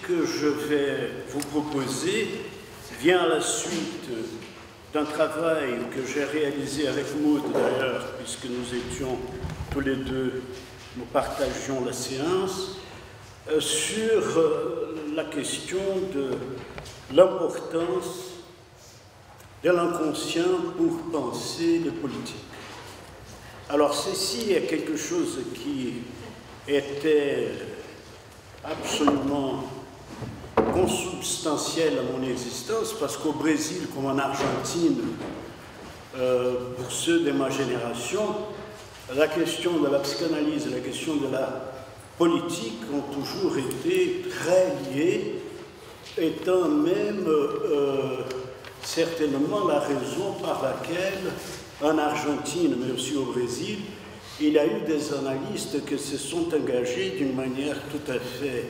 que je vais vous proposer vient à la suite d'un travail que j'ai réalisé avec Maud d'ailleurs, puisque nous étions tous les deux, nous partagions la séance, sur la question de l'importance de l'inconscient pour penser les politiques. Alors ceci est quelque chose qui était absolument consubstantiel à mon existence, parce qu'au Brésil, comme en Argentine, pour ceux de ma génération, la question de la psychanalyse et la question de la politique ont toujours été très liées, étant même certainement la raison par laquelle, en Argentine, mais aussi au Brésil, il y a eu des analystes qui se sont engagés d'une manière tout à fait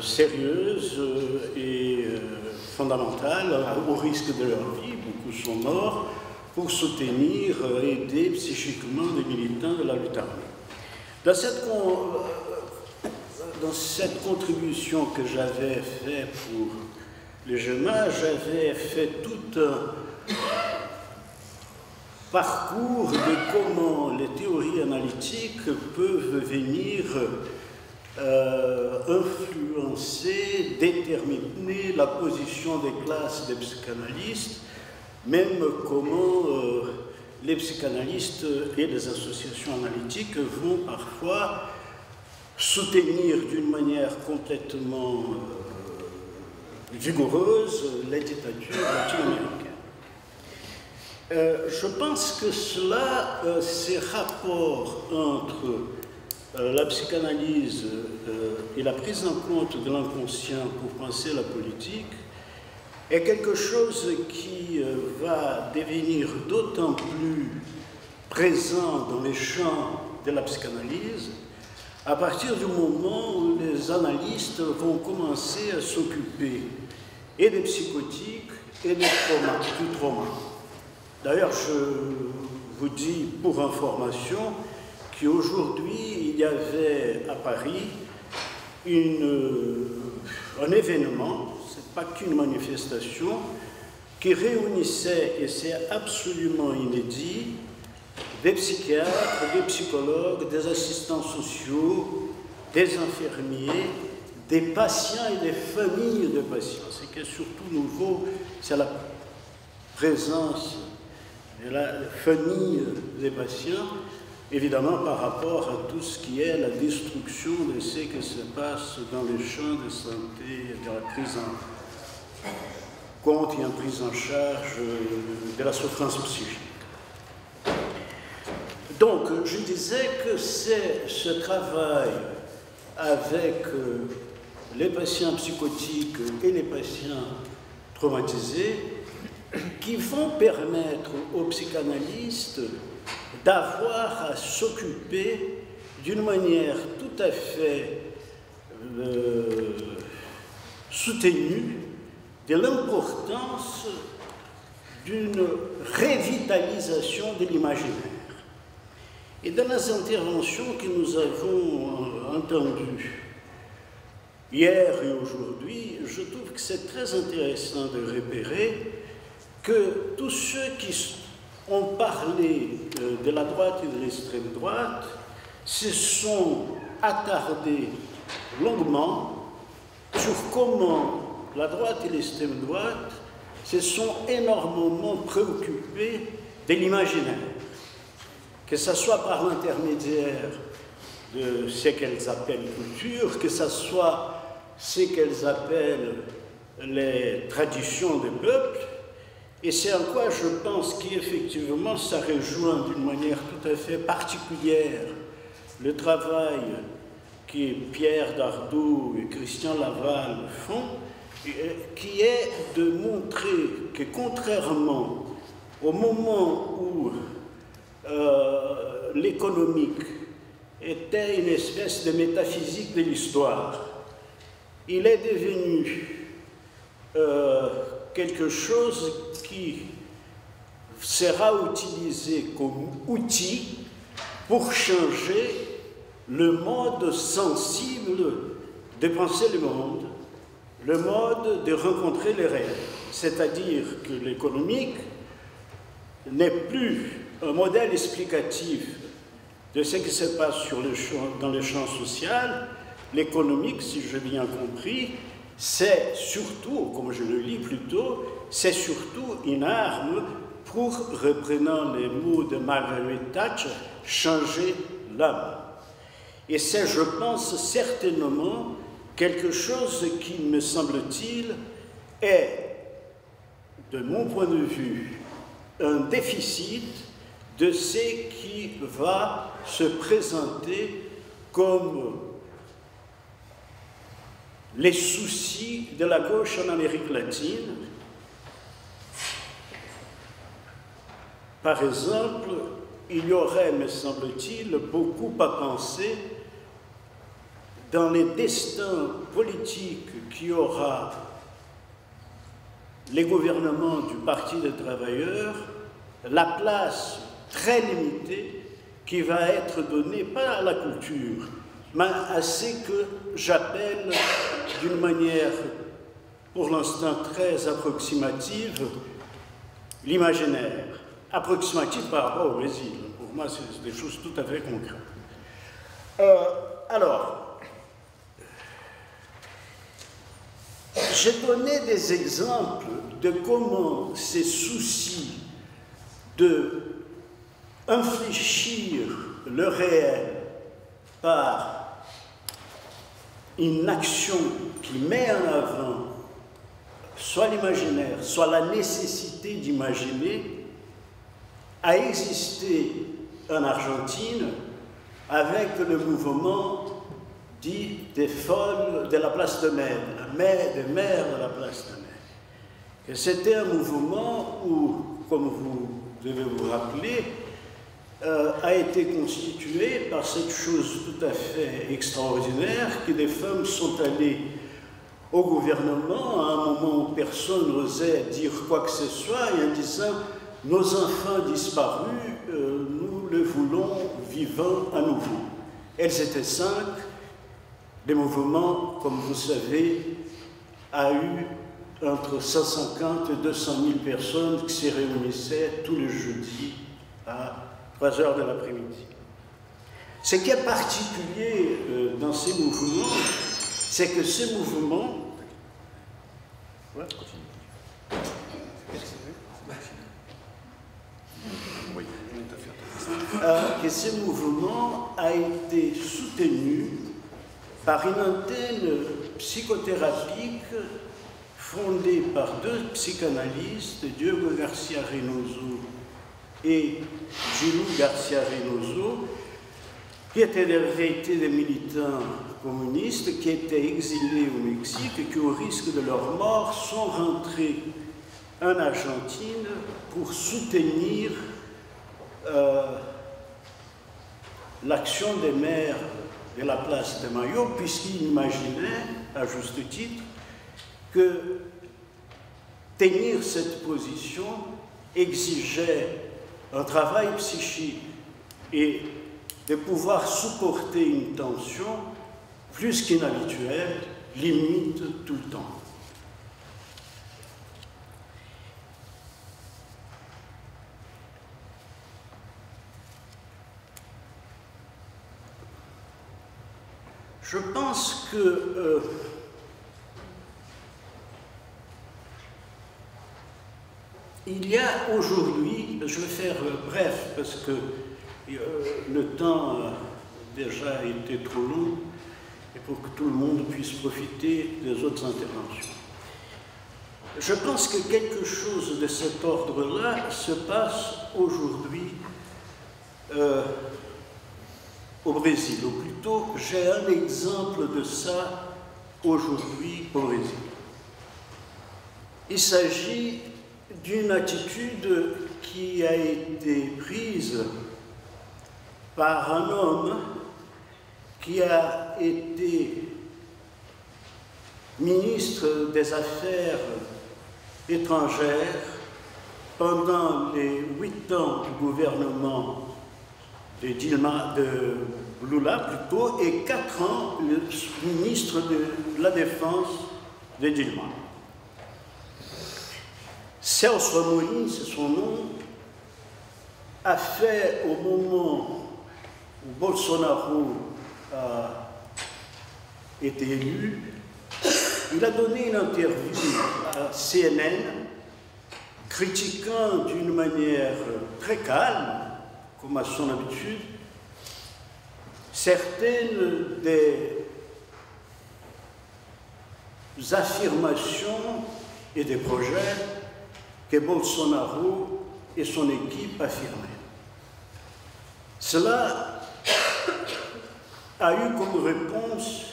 sérieuse et fondamentale, au risque de leur vie, beaucoup sont morts, pour soutenir, aider psychiquement des militants de la lutte armée. Dans cette contribution que j'avais faite pour le GEMA, j'avais fait tout un parcours de comment les théories analytiques peuvent venir influencer, déterminer la position des classes des psychanalystes, même comment les psychanalystes et les associations analytiques vont parfois soutenir d'une manière complètement vigoureuse les dictatures latino-américaines. Je pense que cela, ces rapports entre la psychanalyse et la prise en compte de l'inconscient pour penser la politique, est quelque chose qui va devenir d'autant plus présent dans les champs de la psychanalyse à partir du moment où les analystes vont commencer à s'occuper et des psychotiques et du trauma. D'ailleurs, je vous dis pour information qu'aujourd'hui, il y avait à Paris un événement, ce n'est pas qu'une manifestation, qui réunissait, et c'est absolument inédit, des psychiatres, des psychologues, des assistants sociaux, des infirmiers, des patients et des familles de patients. Ce qui est surtout nouveau, c'est la présence de la famille des patients, évidemment par rapport à tout ce qui est la destruction de ce qui se passe dans les champs de santé, de la prise en compte et en prise en charge de la souffrance psychique. Donc, je disais que c'est ce travail avec les patients psychotiques et les patients traumatisés qui vont permettre aux psychanalystes d'avoir à s'occuper d'une manière tout à fait soutenue de l'importance d'une révitalisation de l'imaginaire. Et dans les interventions que nous avons entendues hier et aujourd'hui, je trouve que c'est très intéressant de repérer que tous ceux qui ont parlé de la droite et de l'extrême droite se sont attardés longuement sur comment la droite et l'extrême droite se sont énormément préoccupés de l'imaginaire, que ce soit par l'intermédiaire de ce qu'elles appellent culture, que ce soit ce qu'elles appellent les traditions des peuples, et c'est en quoi je pense qu'effectivement ça rejoint d'une manière tout à fait particulière le travail que Pierre Dardot et Christian Laval font, qui est de montrer que contrairement au moment où l'économique était une espèce de métaphysique de l'histoire, il est devenu quelque chose qui sera utilisé comme outil pour changer le mode sensible de penser le mode de rencontrer les réels. C'est-à-dire que l'économique n'est plus un modèle explicatif de ce qui se passe dans le champ social. L'économique, si j'ai bien compris, c'est surtout, comme je le lis plutôt, c'est surtout une arme pour, reprenant les mots de Margaret Thatcher, changer l'âme. Et c'est, je pense, certainement quelque chose qui, me semble-t-il, est, de mon point de vue, un déficit de ce qui va se présenter comme les soucis de la gauche en Amérique latine. Par exemple, il y aurait, me semble-t-il, beaucoup à penser dans les destins politiques qui aura les gouvernements du Parti des travailleurs, la place très limitée qui va être donnée, pas à la culture, mais à ce que j'appelle d'une manière pour l'instant très approximative, l'imaginaire. Approximative par rapport au Brésil. Pour moi, c'est des choses tout à fait concrètes. Alors, j'ai donné des exemples de comment ces soucis de infléchir le réel par une action qui met en avant soit l'imaginaire, soit la nécessité d'imaginer, a existé en Argentine avec le mouvement dit des folles de la place de Mai, des mères de la place de Mai. Et c'était un mouvement où, comme vous devez vous rappeler, a été constitué par cette chose tout à fait extraordinaire que des femmes sont allées au gouvernement à un moment où personne n'osait dire quoi que ce soit et en disant « Nos enfants disparus, nous les voulons vivants à nouveau ». Elles étaient 5. Le mouvement, comme vous savez, a eu entre 150 et 200 000 personnes qui se réunissaient tous les jeudis à 3 heures de l'après-midi. Ce qui est particulier dans ces mouvements, c'est que ces mouvements... Ouais, continue. Que ce mouvement a été soutenu par une antenne psychothérapique fondée par 2 psychanalystes, Diego Garcia Reynoso et Gilou Garcia Reynoso, qui étaient des militants communistes qui étaient exilés au Mexique et qui, au risque de leur mort, sont rentrés en Argentine pour soutenir l'action des maires de la place de Mayo, puisqu'ils imaginaient, à juste titre, que tenir cette position exigeait un travail psychique et de pouvoir supporter une tension plus qu'inhabituelle, limite tout le temps. Je pense que il y a aujourd'hui, je vais faire bref parce que le temps a déjà été trop long et pour que tout le monde puisse profiter des autres interventions. Je pense que quelque chose de cet ordre-là se passe aujourd'hui au Brésil, ou plutôt j'ai un exemple de ça aujourd'hui au Brésil. Il s'agit d'une attitude qui a été prise par un homme qui a été ministre des Affaires étrangères pendant les 8 ans du gouvernement de Lula plutôt, et 4 ans le ministre de la Défense de Dilma. Celso Amorim, c'est son nom, a fait au moment où Bolsonaro a été élu, il a donné une interview à CNN critiquant d'une manière très calme, comme à son habitude, certaines des affirmations et des projets que Bolsonaro et son équipe affirmaient. Cela a eu comme réponse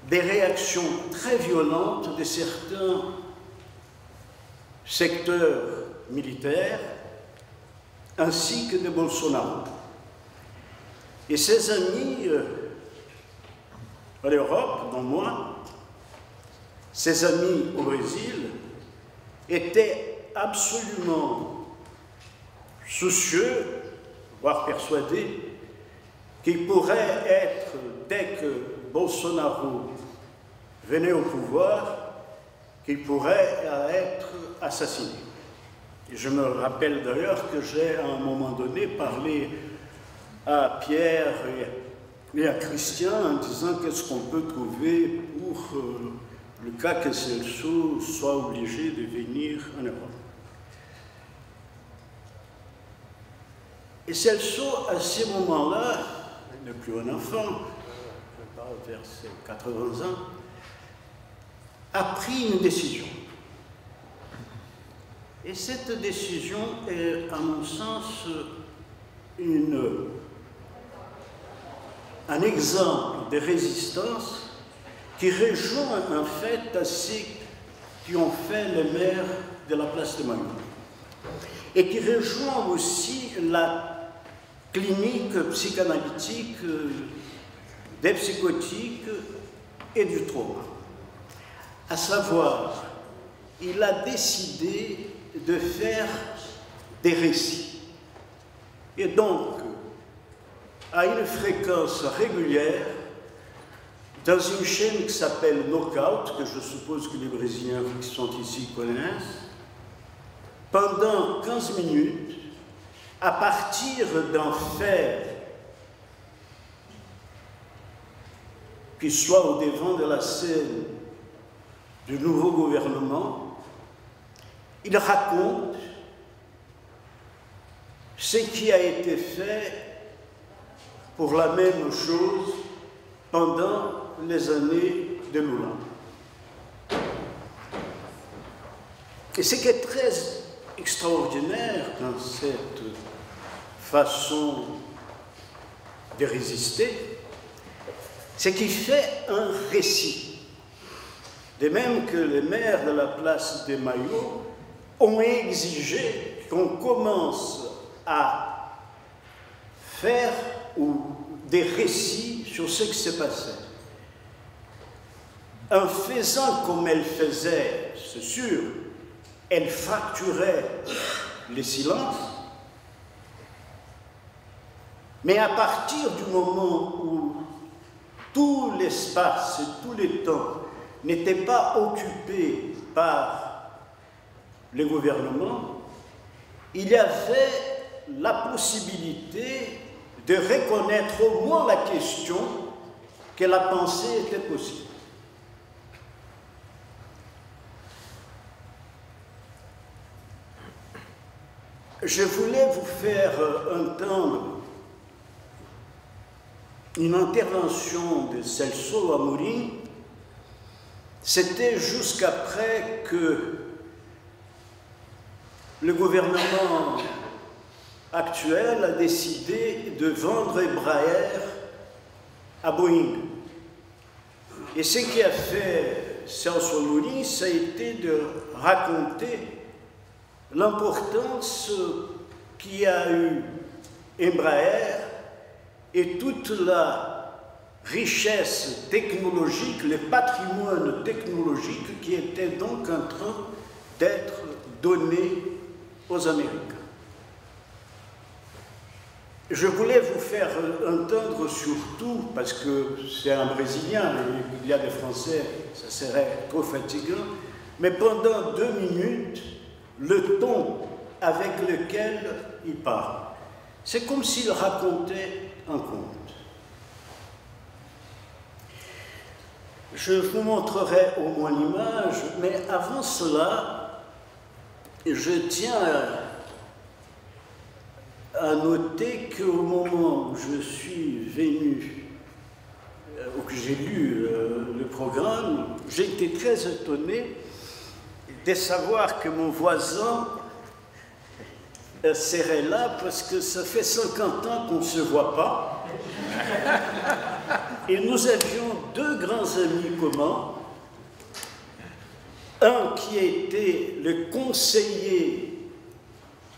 des réactions très violentes de certains secteurs militaires ainsi que de Bolsonaro. Et ses amis en Europe, dont moi, ses amis au Brésil, étaient absolument soucieux, voire persuadés, qu'il pourrait être, dès que Bolsonaro venait au pouvoir, qu'il pourrait être assassiné. Et je me rappelle d'ailleurs que j'ai à un moment donné parlé à Pierre et à Christian en disant qu'est-ce qu'on peut trouver pour le cas que Celso soit obligé de venir en Europe. Et Celso, à ces moments-là, il n'est plus un enfant, je parle vers ses 80 ans, a pris une décision. Et cette décision est, à mon sens, un exemple de résistance qui rejoint en fait à ce qui ont fait les maires de la place de Mayo et qui rejoint aussi la clinique psychanalytique des psychotiques et du trauma. À savoir, il a décidé de faire des récits. Et donc, à une fréquence régulière, dans une chaîne qui s'appelle Knockout, que je suppose que les Brésiliens qui sont ici connaissent, pendant 15 minutes, à partir d'un fait qui soit au devant de la scène du nouveau gouvernement, il raconte ce qui a été fait pour la même chose pendant les années de Lula. Et ce qui est très extraordinaire dans cette façon de résister, c'est qu'il fait un récit. De même que les maires de la place de Mayo ont exigé qu'on commence à faire des récits sur ce qui s'est passé. En faisant comme elle faisait, c'est sûr, elle fracturait les silences, mais à partir du moment où tout l'espace et tout le temps n'étaient pas occupés par le gouvernement, il y avait la possibilité de reconnaître au moins la question que la pensée était possible. Je voulais vous faire entendre une intervention de Celso Amorim. C'était jusqu'après que le gouvernement actuel a décidé de vendre Embraer à Boeing. Et ce qui a fait Celso Amorim, ça a été de raconter l'importance qui a eu Embraer et toute la richesse technologique, le patrimoine technologique qui était donc en train d'être donné aux Américains. Je voulais vous faire entendre surtout, parce que c'est un Brésilien, et il y a des Français, ça serait trop fatigant, mais pendant 2 minutes, le ton avec lequel il parle. C'est comme s'il racontait un conte. Je vous montrerai au moins l'image, mais avant cela, je tiens à noter qu'au moment où je suis venu, ou que j'ai lu le programme, j'ai été très étonné de savoir que mon voisin serait là, parce que ça fait 50 ans qu'on ne se voit pas. Et nous avions 2 grands amis communs. Un qui était le conseiller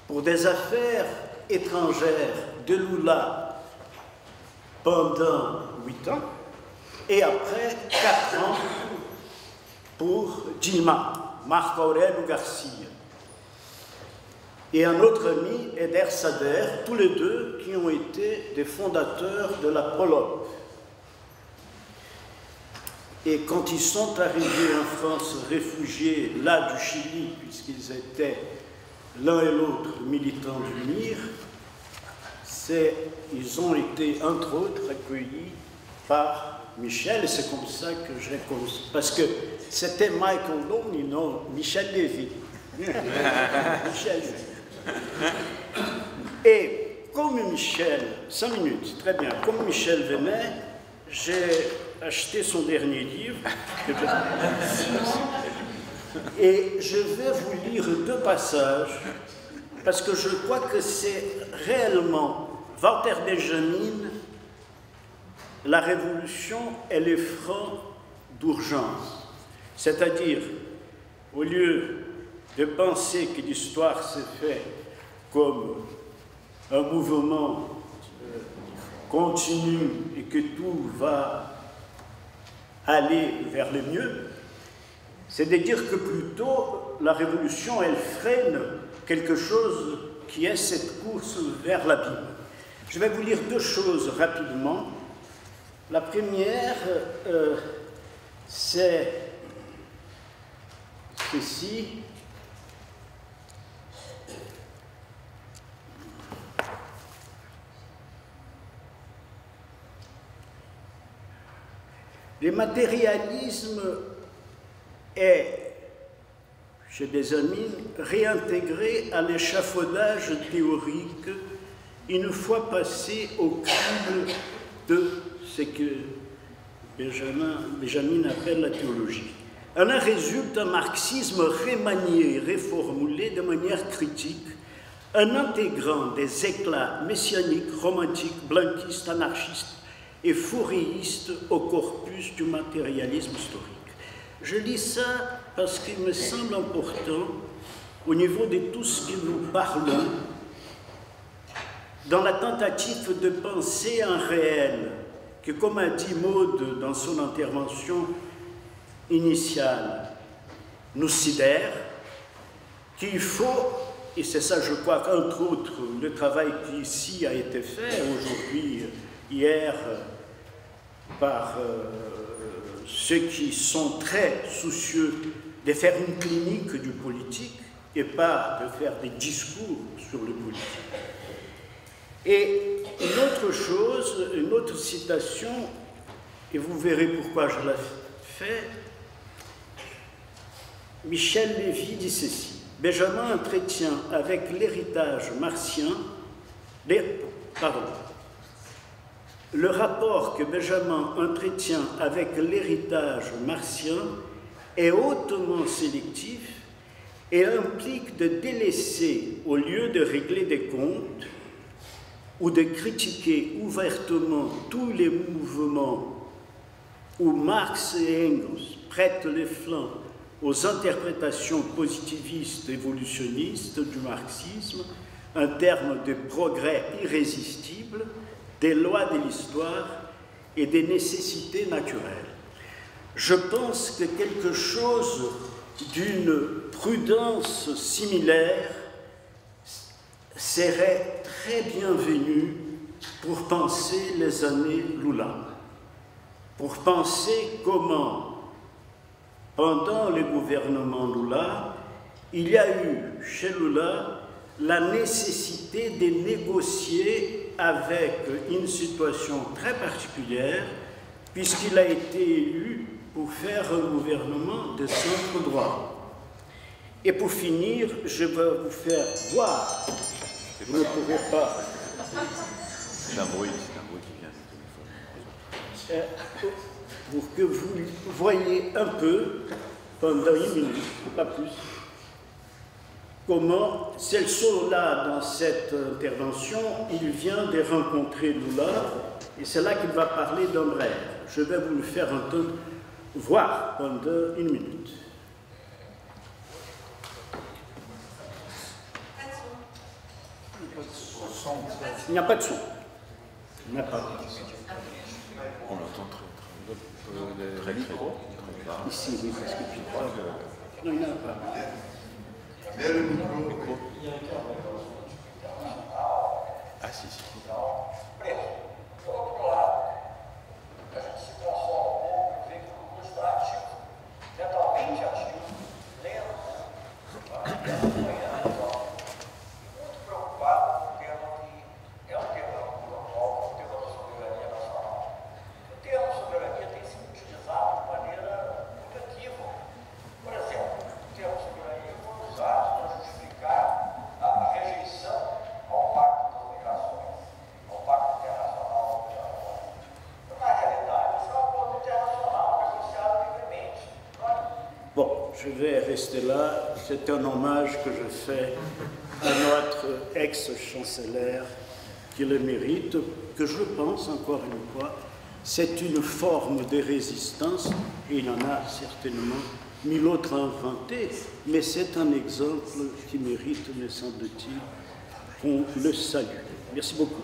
pour des affaires étrangères de Lula pendant 8 ans, et après 4 ans pour Dilma, Marco Aurélio Garcia. Et un autre ami, Eder Sader, tous les 2 qui ont été des fondateurs de la Prolop. Et quand ils sont arrivés en France, réfugiés là du Chili, puisqu'ils étaient l'un et l'autre militants du MIR, ils ont été, entre autres, accueillis par Michel, et c'est comme ça que j'ai connu. Parce que c'était Michael Loney, non, Michel Lévy. Michel Lévy. Et comme Michel, 5 minutes, très bien, comme Michel venait, j'ai acheté son dernier livre, et je vais vous lire 2 passages, parce que je crois que c'est réellement Walter Benjamin, la révolution et les fronts d'urgence. C'est-à-dire, au lieu de penser que l'histoire s'est faite comme un mouvement continu et que tout va aller vers le mieux, c'est de dire que plutôt la révolution, elle freine quelque chose qui est cette course vers l'abîme. Je vais vous lire 2 choses rapidement. La première, c'est ceci. Le matérialisme est, chez Benjamin, réintégré à l'échafaudage théorique une fois passé au crible de ce que Benjamin appelle la théologie. En résulte un marxisme remanié et reformulé de manière critique, en intégrant des éclats messianiques, romantiques, blanquistes, anarchistes et fourriistes au corpus du matérialisme historique. Je lis ça parce qu'il me semble important, au niveau de tout ce que nous parlons, dans la tentative de penser un réel, que, comme a dit Maud dans son intervention initiale, nous sidère, qu'il faut, et c'est ça je crois qu'entre autres le travail qui ici a été fait aujourd'hui, hier, par ceux qui sont très soucieux de faire une clinique du politique et pas de faire des discours sur le politique. Et une autre chose, une autre citation, et vous verrez pourquoi je la fais, Michel Lévy dit ceci: Benjamin entretient avec l'héritage martien, le rapport que Benjamin entretient avec l'héritage martien est hautement sélectif et implique de délaisser, au lieu de régler des comptes ou de critiquer ouvertement tous les mouvements où Marx et Engels prêtent les flancs aux interprétations positivistes évolutionnistes du marxisme en termes de progrès irrésistibles, des lois de l'histoire et des nécessités naturelles. Je pense que quelque chose d'une prudence similaire serait très bienvenu pour penser les années Lula, pour penser comment, pendant le gouvernement Lula, il y a eu chez Lula la nécessité de négocier avec une situation très particulière, puisqu'il a été élu pour faire un gouvernement de centre droit. Et pour finir, je vais vous faire voir, vous ne pourrez pas... C'est un bruit qui vient du téléphone. Pour que vous voyez un peu, pendant une minute, pas plus, comment c'est là dans cette intervention, il vient de rencontrer Lula, et c'est là qu'il va parler d'Ombrère. Je vais vous le faire entendre, voir pendant une minute. Il n'y a pas de son. Il n'y a pas de son. On l'entend très bas. Ici, oui, parce que tu crois que... Non, il n'y en a pas. Mais le micro. Ah, si. Je vais rester là. C'est un hommage que je fais à notre ex-chancelier qui le mérite, que je pense, encore une fois, c'est une forme de résistance, et il en a certainement mille autres à inventer, mais c'est un exemple qui mérite, me semble-t-il, qu'on le salue. Merci beaucoup.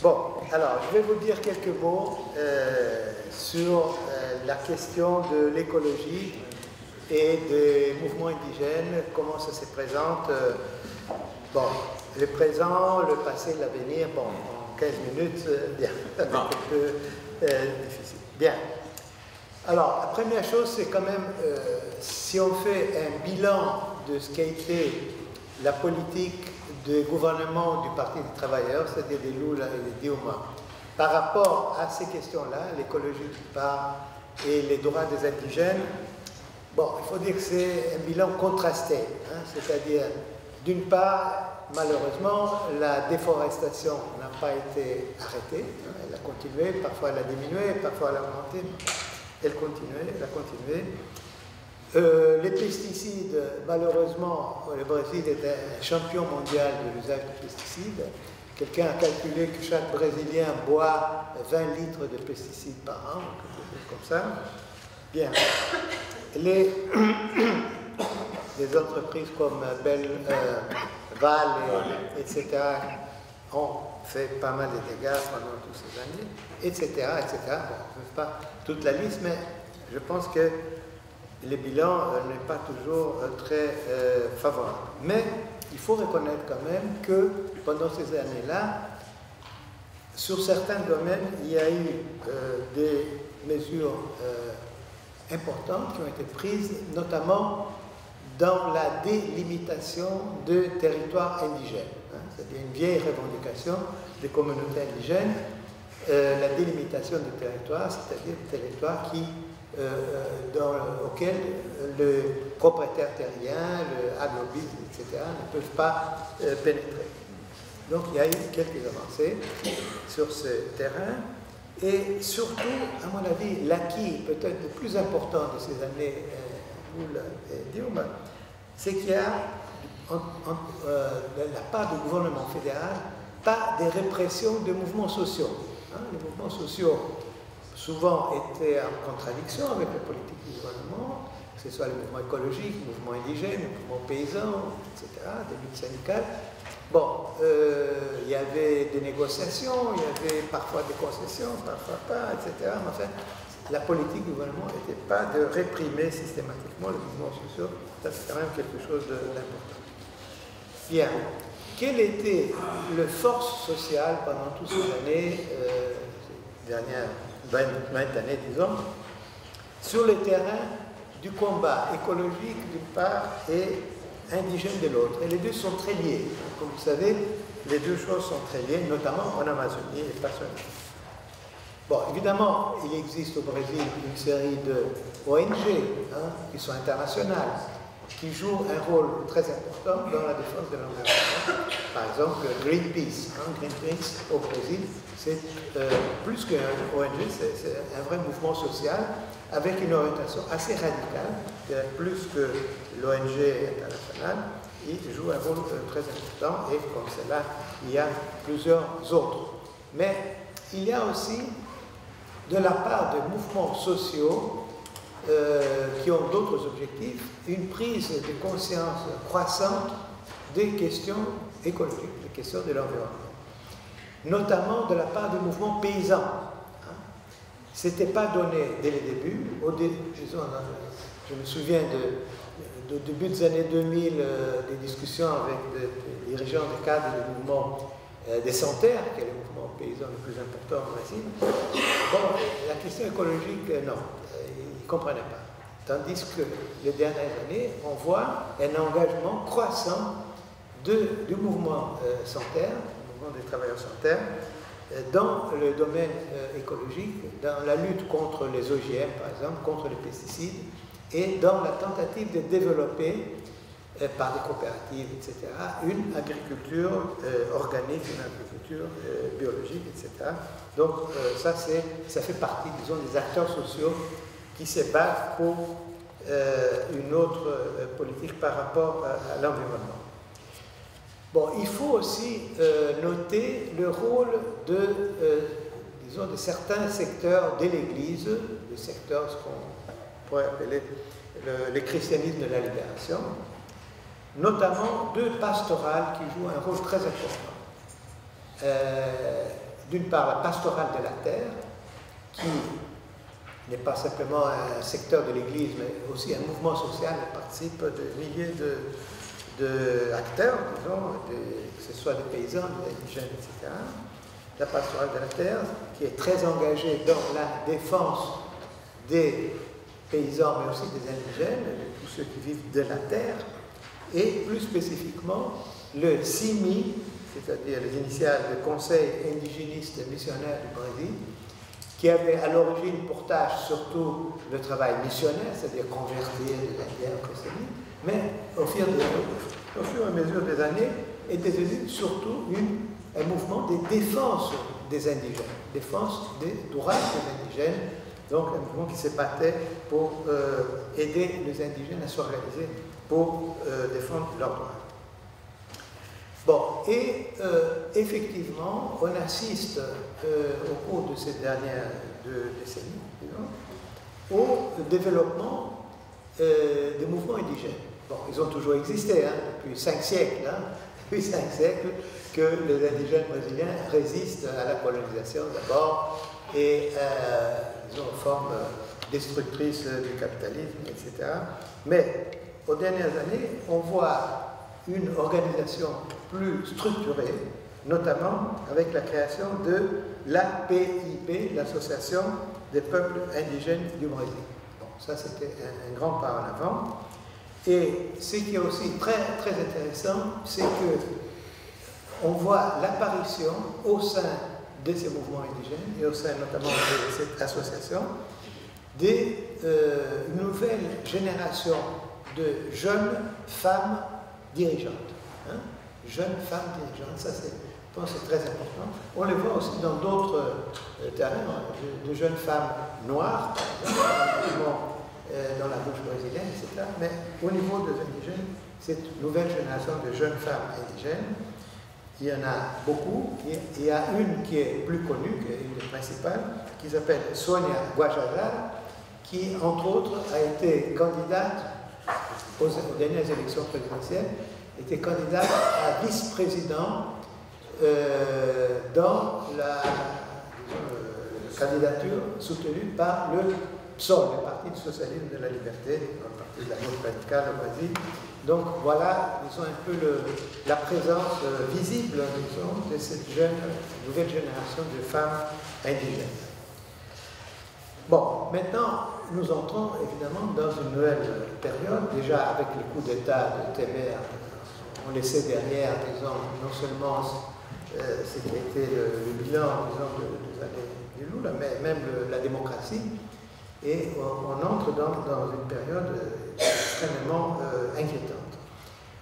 Bon, alors je vais vous dire quelques mots sur la question de l'écologie et des mouvements indigènes, comment ça se présente. Bon, le présent, le passé, l'avenir, bon, en 15 minutes, bien, ça va être un peu difficile. Bien. Alors, la première chose, c'est quand même, si on fait un bilan de ce qu'a été la politique de gouvernement du Parti des travailleurs, c'est-à-dire des Lula et des Dilma, par rapport à ces questions-là, l'écologie d'une part et les droits des indigènes, bon, il faut dire que c'est un bilan contrasté, hein, c'est-à-dire, d'une part, malheureusement, la déforestation n'a pas été arrêtée, hein, elle a continué, parfois elle a diminué, parfois elle a augmenté, mais elle a continué. Les pesticides, malheureusement, le Brésil est un champion mondial de l'usage de pesticides. Quelqu'un a calculé que chaque Brésilien boit 20 litres de pesticides par an, quelque chose comme ça. Bien. Les entreprises comme Val, etc., ont fait pas mal de dégâts pendant toutes ces années, etc., etc. Bon, je ne fais pas toute la liste, mais je pense que le bilan n'est pas toujours très favorable. Mais il faut reconnaître quand même que pendant ces années-là, sur certains domaines, il y a eu des mesures importantes qui ont été prises, notamment dans la délimitation de territoires indigènes. Hein, c'est-à-dire une vieille revendication des communautés indigènes, la délimitation des territoires, c'est-à-dire des territoires auxquels le propriétaire terrien, le agrobisme, etc., ne peuvent pas pénétrer. Donc il y a eu quelques avancées sur ce terrain, et surtout, à mon avis, l'acquis peut-être le plus important de ces années Lula et Dilma, c'est qu'il y a, de la part du gouvernement fédéral, pas des répressions de mouvements sociaux. Hein, les mouvements sociaux souvent étaient en contradiction avec la politique du gouvernement, que ce soit le mouvement écologique, le mouvement indigène, le mouvement paysan, etc., des luttes syndicales. Bon, il y avait des négociations, il y avait parfois des concessions, parfois pas, etc. Mais enfin, la politique du gouvernement n'était pas de réprimer systématiquement les mouvements sociaux. Ça, c'est quand même quelque chose d'important. Bien. Quelle était la force sociale pendant toutes ces années, ces dernières 20 années, disons, sur le terrain du combat écologique d'une part et indigène de l'autre? Et les deux sont très liés. Comme vous savez, les deux choses sont très liées, notamment en Amazonie et pas seulement. Bon, évidemment, il existe au Brésil une série de ONG qui sont internationales, qui jouent un rôle très important dans la défense de l'environnement. Par exemple, Greenpeace. Greenpeace au Brésil, c'est plus qu'un ONG, c'est un vrai mouvement social avec une orientation assez radicale, plus que l'ONG internationale. Il joue un rôle très important et comme cela, il y a plusieurs autres. Mais il y a aussi, de la part des mouvements sociaux, qui ont d'autres objectifs, une prise de conscience croissante des questions écologiques, des questions de l'environnement. Notamment de la part des mouvements paysans. Ce n'était pas donné dès le début. Je me souviens du début des années 2000, des discussions avec des dirigeants des cadres du mouvement des Sans-Terre, qui est le mouvement paysan le plus important au Brésil. Bon, la question écologique, non. Ils ne comprenaient pas. Tandis que les dernières années, on voit un engagement croissant du mouvement Sans-Terre, du mouvement des travailleurs sans terre, dans le domaine écologique, dans la lutte contre les OGM, par exemple, contre les pesticides, et dans la tentative de développer, par des coopératives, etc., une agriculture organique, une agriculture biologique, etc. Donc, ça fait partie, disons, des acteurs sociaux qui se battent pour une autre politique par rapport à l'environnement. Bon, il faut aussi noter le rôle disons, de certains secteurs de l'Église, le secteur, ce qu'on pourrait appeler le christianisme de la libération, notamment deux pastorales qui jouent un rôle très important. D'une part, la pastorale de la terre, qui n'est pas simplement un secteur de l'Église, mais aussi un mouvement social qui participe de milliers d'acteurs, disons, que ce soit des paysans, des indigènes, etc. La pastorale de la terre, qui est très engagée dans la défense des paysans, mais aussi des indigènes, de tous ceux qui vivent de la terre, et plus spécifiquement le CIMI, c'est-à-dire les initiales du Conseil indigéniste et missionnaire du Brésil, qui avait à l'origine pour tâche surtout le travail missionnaire, c'est-à-dire convertir les Indiens au christianisme, mais au fur et à mesure des années est devenu surtout un mouvement de défense des indigènes, défense des droits des indigènes, donc un mouvement qui se battait pour aider les indigènes à s'organiser pour défendre leurs droits. Bon, et effectivement, on assiste au cours de ces dernières deux décennies, disons, au développement des mouvements indigènes. Bon, ils ont toujours existé, depuis 5 siècles, depuis 5 siècles que les indigènes brésiliens résistent à la colonisation d'abord et disons, aux formes destructrices du capitalisme, etc. Mais aux dernières années, on voit une organisation plus structurée, notamment avec la création de l'APIP, l'Association des peuples indigènes du Brésil. Bon, ça, c'était un grand pas en avant. Et ce qui est aussi très, très intéressant, c'est que on voit l'apparition au sein de ces mouvements indigènes et au sein notamment de cette association d'une nouvelle génération de jeunes femmes dirigeantes. Jeunes femmes dirigeantes, ça je pense que c'est très important. On les voit aussi dans d'autres terrains, de jeunes femmes noires, par exemple, dans la bouche brésilienne, etc. Mais au niveau des indigènes, cette nouvelle génération de jeunes femmes indigènes, il y en a beaucoup. Il y a une qui est plus connue, qui est une des principales, qui s'appelle Sonia Guajajara, qui, entre autres, a été candidate aux dernières élections présidentielles, était candidate à vice-président dans candidature soutenue par le PSOL, le Parti du Socialisme de la Liberté, le Parti de la gauche radicale au Brésil. Donc voilà, disons, un peu la présence visible, disons, de cette nouvelle génération de femmes indigènes. Bon, maintenant, nous entrons évidemment dans une nouvelle période, déjà avec le coup d'État de Temer, on laissait derrière, disons, non seulement ce qui était le bilan, disons, des années du Lula, mais même la démocratie, et on entre dans une période extrêmement inquiétante.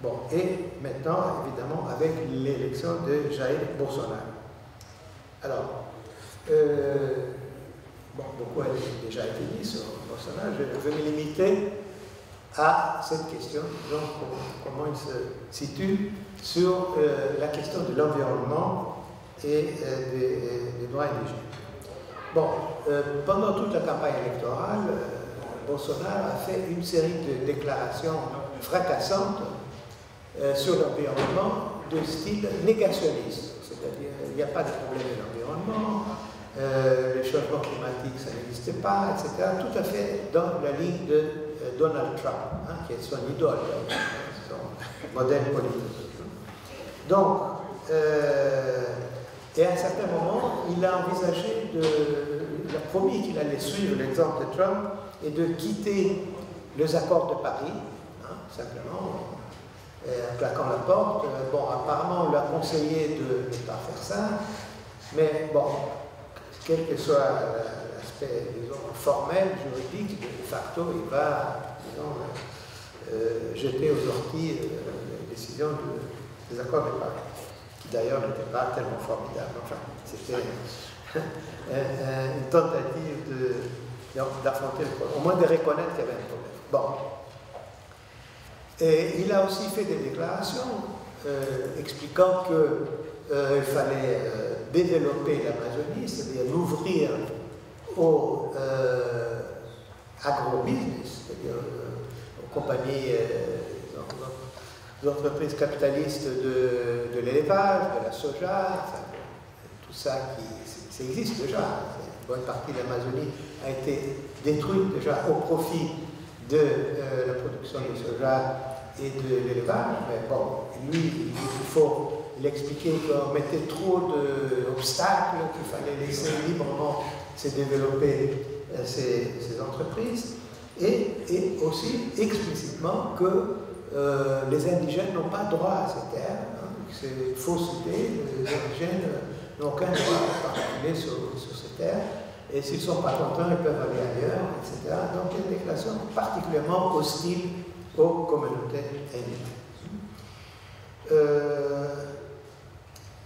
Bon, et maintenant, évidemment, avec l'élection de Jair Bolsonaro. Alors, bon, beaucoup a déjà été dit sur Bolsonaro, je vais me limiter à cette question, donc comment il se situe sur la question de l'environnement et des droits indigènes. Bon, pendant toute la campagne électorale, Bolsonaro a fait une série de déclarations fracassantes sur l'environnement de style négationniste, c'est-à-dire il n'y a pas de problème de l'environnement, le changement climatique ça n'existe pas, etc. Tout à fait dans la ligne de Donald Trump, hein, qui est son idole, son modèle politique. Donc, et à un certain moment, il a envisagé il a promis qu'il allait suivre l'exemple de Trump et de quitter les accords de Paris, hein, simplement, en claquant la porte. Bon, apparemment, on lui a conseillé de ne pas faire ça, mais bon, quel que soit l'aspect, disons, formel, juridique, de facto, il va, disons, jeter aux orties les décisions des accords de Paris, qui d'ailleurs n'étaient pas tellement formidables. Enfin, c'était une tentative d'affronter le problème, au moins de reconnaître qu'il y avait un problème. Bon. Et il a aussi fait des déclarations expliquant qu'il fallait développer l'Amazonie, c'est-à-dire l'ouvrir au agrobusiness, c'est-à-dire aux compagnies, aux entreprises capitalistes de l'élevage, de la soja, enfin, tout ça ça existe déjà. Une bonne partie de l'Amazonie a été détruite déjà au profit de la production de soja et de l'élevage. Mais bon, lui, il faut l'expliquer qu'on mettait trop d'obstacles, qu'il fallait laisser librement se développer ces entreprises, et aussi explicitement que les indigènes n'ont pas droit à ces terres. Hein, c'est une fausseté, les indigènes n'ont aucun droit particulier sur ces terres, et s'ils ne sont pas contents, ils peuvent aller ailleurs, etc. Donc il y a une déclaration particulièrement hostile aux communautés indigènes.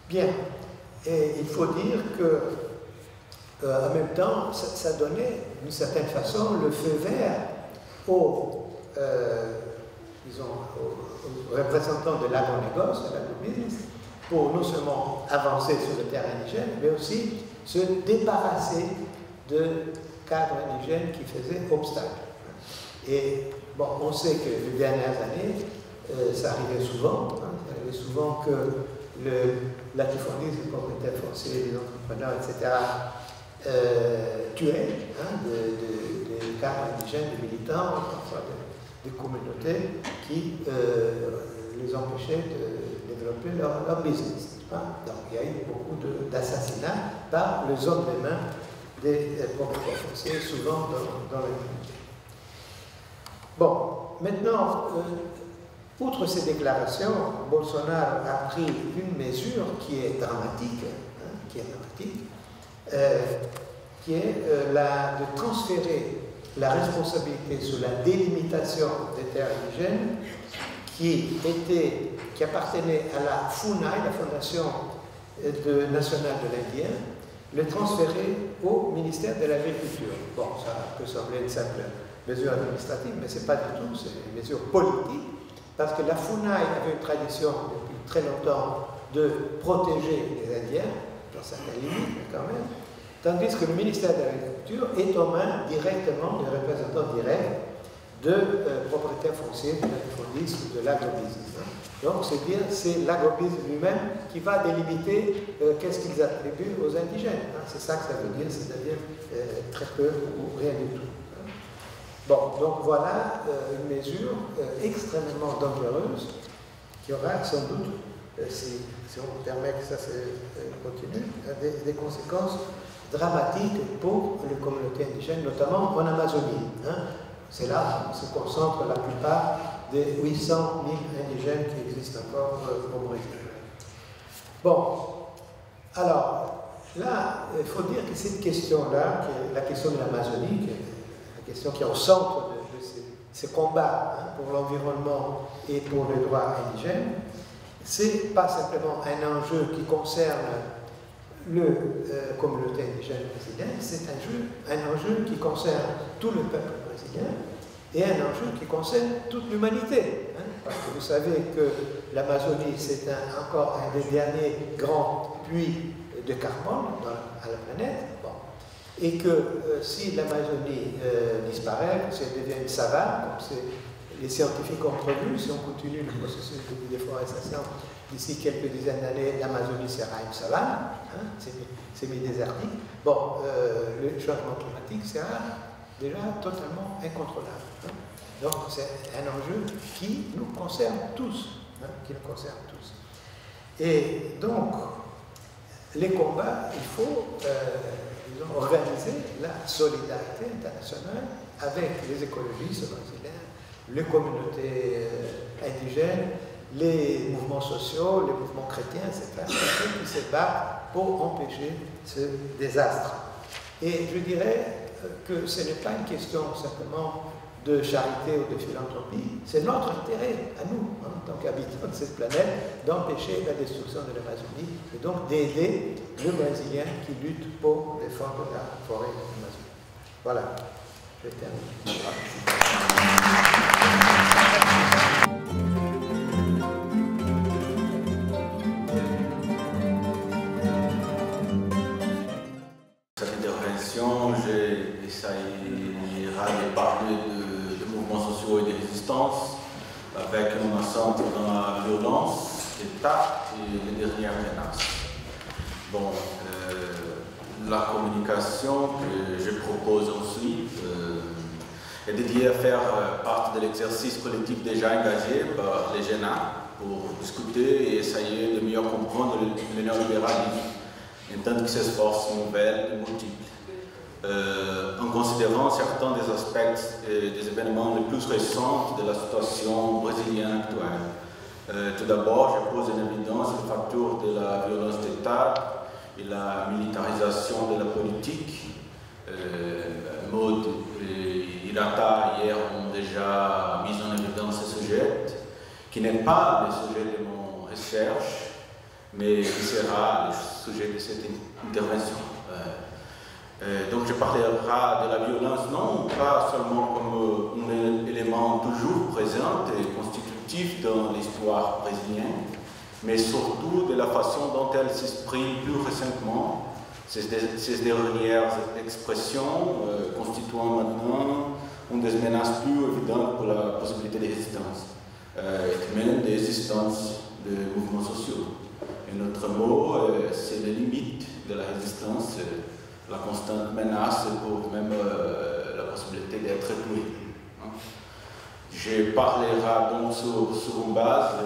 Bien, et il faut dire que en même temps, ça donnait d'une certaine façon le feu vert aux représentants de l'agronégoce, de l'agrobusiness, pour non seulement avancer sur le terrain indigène, mais aussi se débarrasser de cadres indigènes qui faisaient obstacle. Et bon, on sait que les dernières années, ça arrivait souvent, hein, ça arrivait souvent que le latifondisme, le propriétaire foncier, les entrepreneurs, etc., tuaient hein, des cadres indigènes, des militants, parfois des communautés qui les empêchaient de développer leur business. Hein. Donc il y a eu beaucoup d'assassinats par les hommes des mains des propriétaires fonciers, souvent dans la communauté. Bon, maintenant, outre ces déclarations, Bolsonaro a pris une mesure qui est dramatique, qui est de transférer la responsabilité sur la délimitation des terres indigènes qui appartenait à la FUNAI, la Fondation nationale de l'Indien, le transférer au ministère de l'Agriculture. Bon, ça peut sembler une simple mesure administrative, mais ce n'est pas du tout, c'est une mesure politique, parce que la FUNAI avait une tradition depuis très longtemps de protéger les Indiens, dans certaines limites, mais quand même, tandis que le ministère de l'Agriculture est aux mains directement des représentants directs de propriétaires fonciers, de latifondisme, de l'agrobisme. Donc c'est l'agrobisme lui-même qui va délimiter qu'est-ce qu'ils attribuent aux indigènes. C'est ça que ça veut dire, c'est-à-dire très peu ou rien du tout. Bon, donc voilà une mesure extrêmement dangereuse qui aura sans doute, si on permet que ça continue, des conséquences dramatiques pour les communautés indigènes, notamment en Amazonie. C'est là où se concentrent la plupart des 800 000 indigènes qui existent encore au Brésil. Bon, alors, là, il faut dire que cette question-là, qui est la question de l'Amazonie, qui est la question qui est au centre de ces combats pour l'environnement et pour les droits indigènes, c'est pas simplement un enjeu qui concerne la communauté indigène brésilienne, c'est un enjeu qui concerne tout le peuple brésilien et un enjeu qui concerne toute l'humanité. Parce que vous savez que l'Amazonie, c'est encore un des derniers grands puits de carbone à la planète. Bon. Et que si l'Amazonie disparaît, si elle devient une savane, comme les scientifiques ont prévu, si on continue le processus de déforestation, d'ici quelques dizaines d'années, l'Amazonie sera une savane, semi-désertique. Bon, le changement climatique sera déjà totalement incontrôlable. Donc c'est un enjeu qui nous concerne tous. Et donc, les combats, il faut organiser la solidarité internationale avec les écologistes brésiliens, les communautés indigènes, les mouvements sociaux, les mouvements chrétiens, etc., qui se battent pour empêcher ce désastre. Et je dirais que ce n'est pas une question simplement de charité ou de philanthropie, c'est notre intérêt à nous, en tant qu'habitants de cette planète, d'empêcher la destruction de l'Amazonie et donc d'aider le Brésilien qui lutte pour défendre la forêt de l'Amazonie. Voilà, je termine. Cette intervention, j'essaierai de parler de mouvements sociaux et de résistance avec un accent dans la violence, l'État et les dernières menaces. Bon, la communication que je propose ensuite est dédiée à faire partie de l'exercice collectif déjà engagé par les GENA pour discuter et essayer de mieux comprendre le néolibéralisme en tant que ces forces nouvelles et multiples. En considérant certains des aspects et des événements les plus récents de la situation brésilienne actuelle. Tout d'abord, je pose en évidence le facteur de la violence d'État et la militarisation de la politique. Maud et Hirata hier ont déjà mis en évidence ce sujet, qui n'est pas le sujet de mon recherche, mais qui sera le sujet de cette intervention. Donc je parlerai de la violence non pas seulement comme un élément toujours présent et constitutif dans l'histoire brésilienne, mais surtout de la façon dont elle s'exprime plus récemment, ces dernières expressions constituant maintenant une des menaces plus évidentes pour la possibilité de résistance, et même d'existence de mouvements sociaux. Et notre mot, c'est les limites de la résistance, la constante menace pour même la possibilité d'être tué. Je parlerai donc sur une base,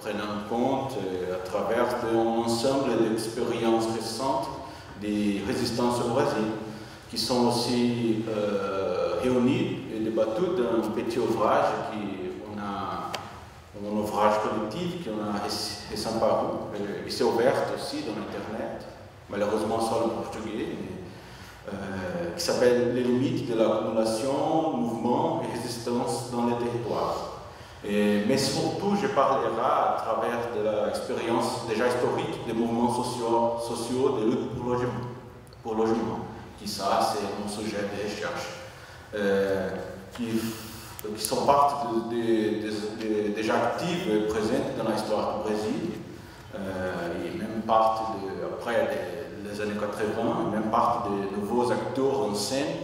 prenant en compte à travers un ensemble d'expériences récentes des résistances au Brésil, qui sont aussi réunies et débattues dans un petit ouvrage un ouvrage collectif qu'on a récemment paru, et c'est ouvert aussi dans Internet, malheureusement seul en portugais, qui s'appelle Les limites de l'accumulation, mouvement et résistance dans les territoires. Mais surtout, je parlerai à travers de l'expérience déjà historique des mouvements sociaux de lutte pour le logement, qui ça, c'est mon sujet de recherche, qui sont partie déjà actives et présentes dans l'histoire du Brésil, et même partie après les années 80, et même partie des nouveaux acteurs en scène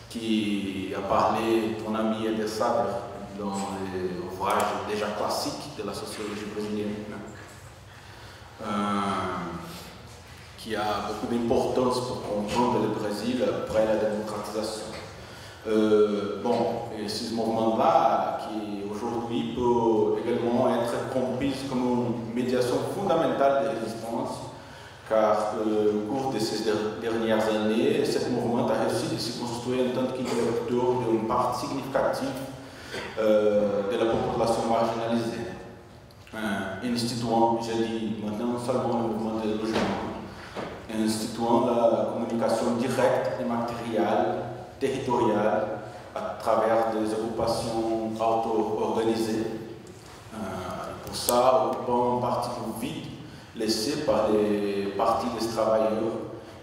qui a parlé, ton ami Eder Sader, dans les ouvrages déjà classiques de la sociologie brésilienne, qui a beaucoup d'importance pour comprendre le Brésil après la démocratisation. Et ce mouvement-là, qui aujourd'hui peut également être compris comme une médiation fondamentale de résistance, car au cours de ces dernières années, ce mouvement a réussi de se construire en tant qu'interlocuteur d'une part significative de la population marginalisée, instituant, je dis maintenant, seulement le mouvement de logement, instituant la communication directe et matérielle, territoriale, à travers des occupations auto-organisées. Pour ça, occupant une partie du vide laissé par les partis des travailleurs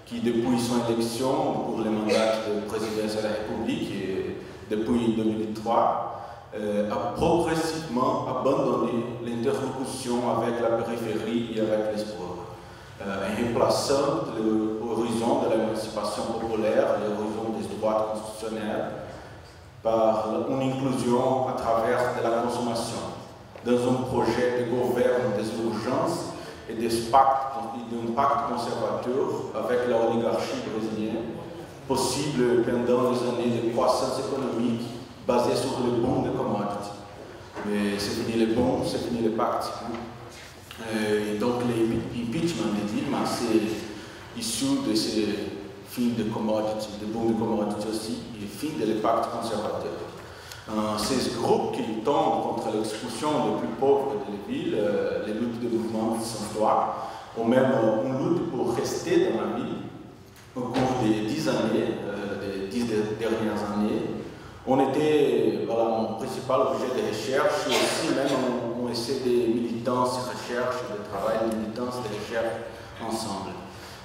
qui, depuis son élection pour le mandat de présidence de la République et depuis 2003, a progressivement abandonné l'interlocution avec la périphérie et avec l'espoir, en remplaçant l'horizon de l'émancipation populaire, l'horizon des droits constitutionnels, par une inclusion à travers de la consommation, dans un projet de gouvernement des urgences et d'un pacte conservateur avec la oligarchie brésilienne, possible pendant les années de croissance économique basée sur le boom de commodities. Mais c'est fini le boom, c'est fini le pacte. Et donc l'impeachment de Dilma, c'est issu de ces fins de commodities, de boom de commodities aussi, et fin de l'impact conservateur. Ces groupes qui tombent contre l'expulsion des plus pauvres de la ville, les luttes de mouvements sans droit, ou même une lutte pour rester dans la ville au cours des 10 années, des 10 dernières années. On était mon principal objet de recherche, et aussi même on essaie de militance et recherche, de travail de militance et de recherche ensemble.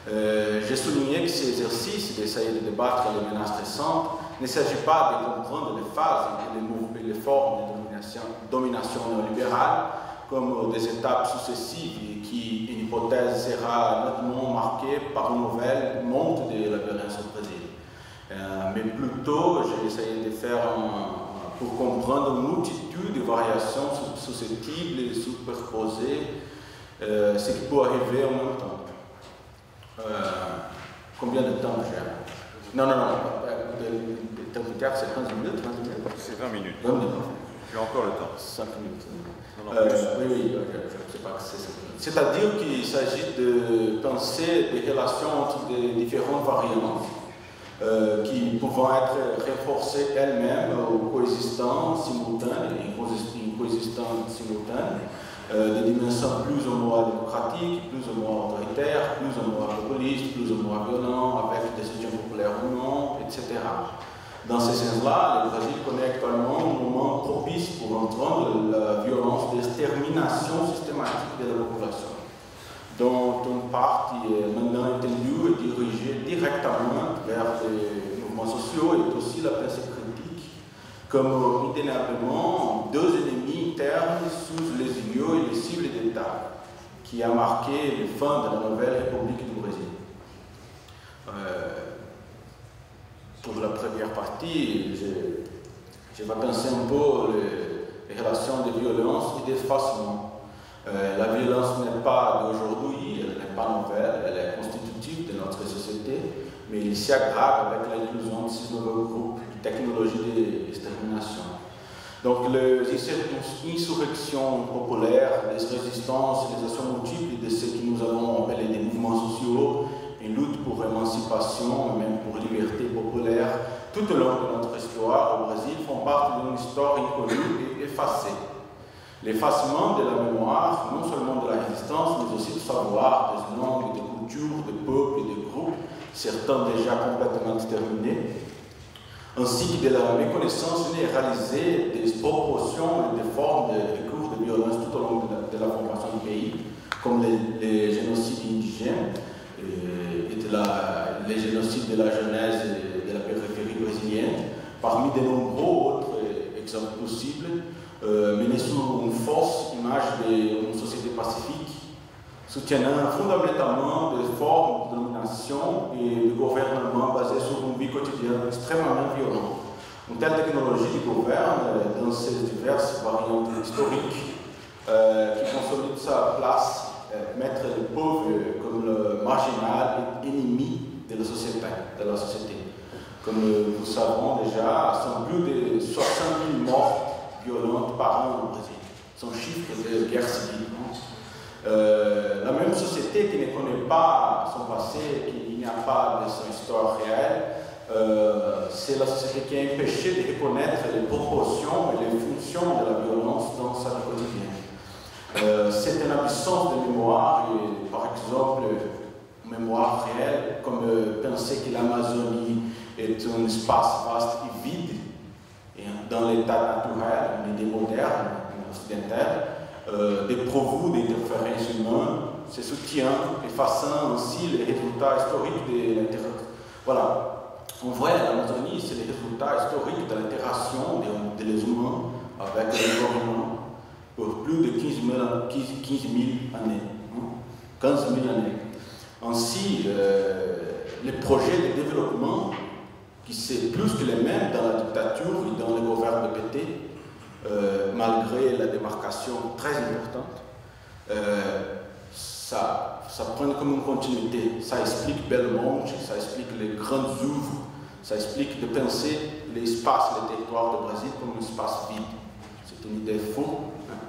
J'ai souligné que ces exercices d'essayer de débattre les menaces récentes ne s'agit pas de comprendre les phases et les formes de domination néolibérale comme des étapes successives et qui, une hypothèse, sera nettement marquée par une nouvelle montée de la violence au Brésil. Mais plutôt, j'ai essayé de faire pour comprendre une multitude de variations susceptibles et superposées, ce qui peut arriver en même temps. Combien de temps j'ai? Non, le temps militaire, c'est 15 minutes, 20 minutes? C'est 20 minutes. 20 minutes. J'ai encore le temps. 5 minutes. Oui, je ne sais pas que c'est 5 minutes. C'est-à-dire qu'il s'agit de penser des relations entre des différentes variantes qui pouvant être renforcées elles-mêmes ou coexistantes simultanées, des dimensions plus ou moins démocratiques, plus ou moins autoritaires, plus ou moins populistes, plus ou moins violents, avec des décisions populaires ou non, etc. Dans ce sens-là, le Brésil connaît actuellement un moment propice pour entendre la violence d'extermination systématique de la population, dont une partie est maintenant entendue et dirigée directement vers les mouvements sociaux et aussi la pensée critique, comme indéniablement deux ennemis internes sous les yeux et les cibles d'État, qui a marqué les fins de la nouvelle République du Brésil. Pour la première partie, je vais penser un peu les relations de violence et d'effacement. La violence n'est pas d'aujourd'hui, elle n'est pas nouvelle, elle est constitutive de notre société, mais il s'y aggrave avec l'inclusion de ces nouveaux groupes de technologies d'extermination. Donc les insurrections populaires, les résistances, les actions multiples de ce que nous avons appelé des mouvements sociaux, une lutte pour émancipation, même pour liberté populaire, tout au long de notre histoire au Brésil font partie d'une histoire inconnue et effacée. L'effacement de la mémoire, non seulement de la résistance, mais aussi du savoir, des langues, des cultures, des peuples et des groupes, certains déjà complètement exterminés, ainsi que de la méconnaissance généralisée des proportions et des formes de recours de violence tout au long de la formation du pays, comme les génocides indigènes et les génocides de la Genèse et de la périphérie brésilienne, parmi de nombreux autres exemples possibles, menés sous une fausse image d'une société pacifique, soutenant fondamentalement des formes de domination et de gouvernement basées sur une vie quotidienne extrêmement violente. Une telle technologie gouverne dans ses diverses variantes historiques qui consolide sa place, mettre le pauvre comme le marginal et ennemi de la société. Comme nous savons déjà, sont plus de 60 000 morts violentes par an au Brésil. C'est un chiffre de guerre civile. La même société qui ne connaît pas son passé, qui n'y a pas de son histoire réelle, c'est la société qui a empêché de reconnaître les proportions et les fonctions de la violence dans sa vie quotidienne. C'est une absence de mémoire, et, par exemple, une mémoire réelle, comme penser que l'Amazonie est un espace vaste et vide, et dans l'état naturel, une idée moderne, occidentale, dépourvu d'interférences humaines, se soutient, effaçant ainsi les résultats historiques de l'interaction. Voilà. On voit l'Amazonie, c'est les résultats historiques de l'interaction des humains avec l'environnement pour plus de 15 000 années. 15 000 années. Ainsi, les projets de développement, qui sont plus que les mêmes dans la dictature et dans le gouvernement de PT, malgré la démarcation très importante, ça prend comme une continuité. Ça explique Belmonte, ça explique les grandes œuvres, ça explique de penser l'espace, le territoire du Brésil comme un espace vide. C'est une idée fausse, hein,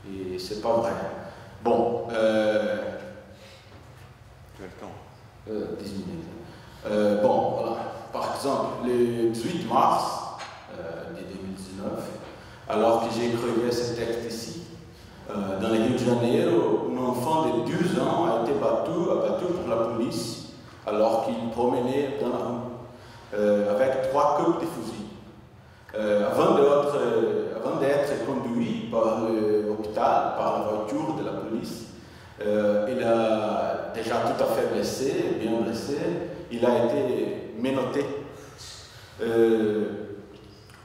et c'est pas vrai. Bon, quel temps 10 minutes. Bon, voilà. Par exemple, le 18 mars de 2019, alors que j'ai écrit ce texte ici, dans le Rio de Janeiro, un enfant de 12 ans a été abattu par la police alors qu'il promenait dans la rue avec 3 coups de fusil. Avant d'être conduit par l'hôpital, par la voiture de la police, il a déjà tout à fait blessé, bien blessé, il a été menotté.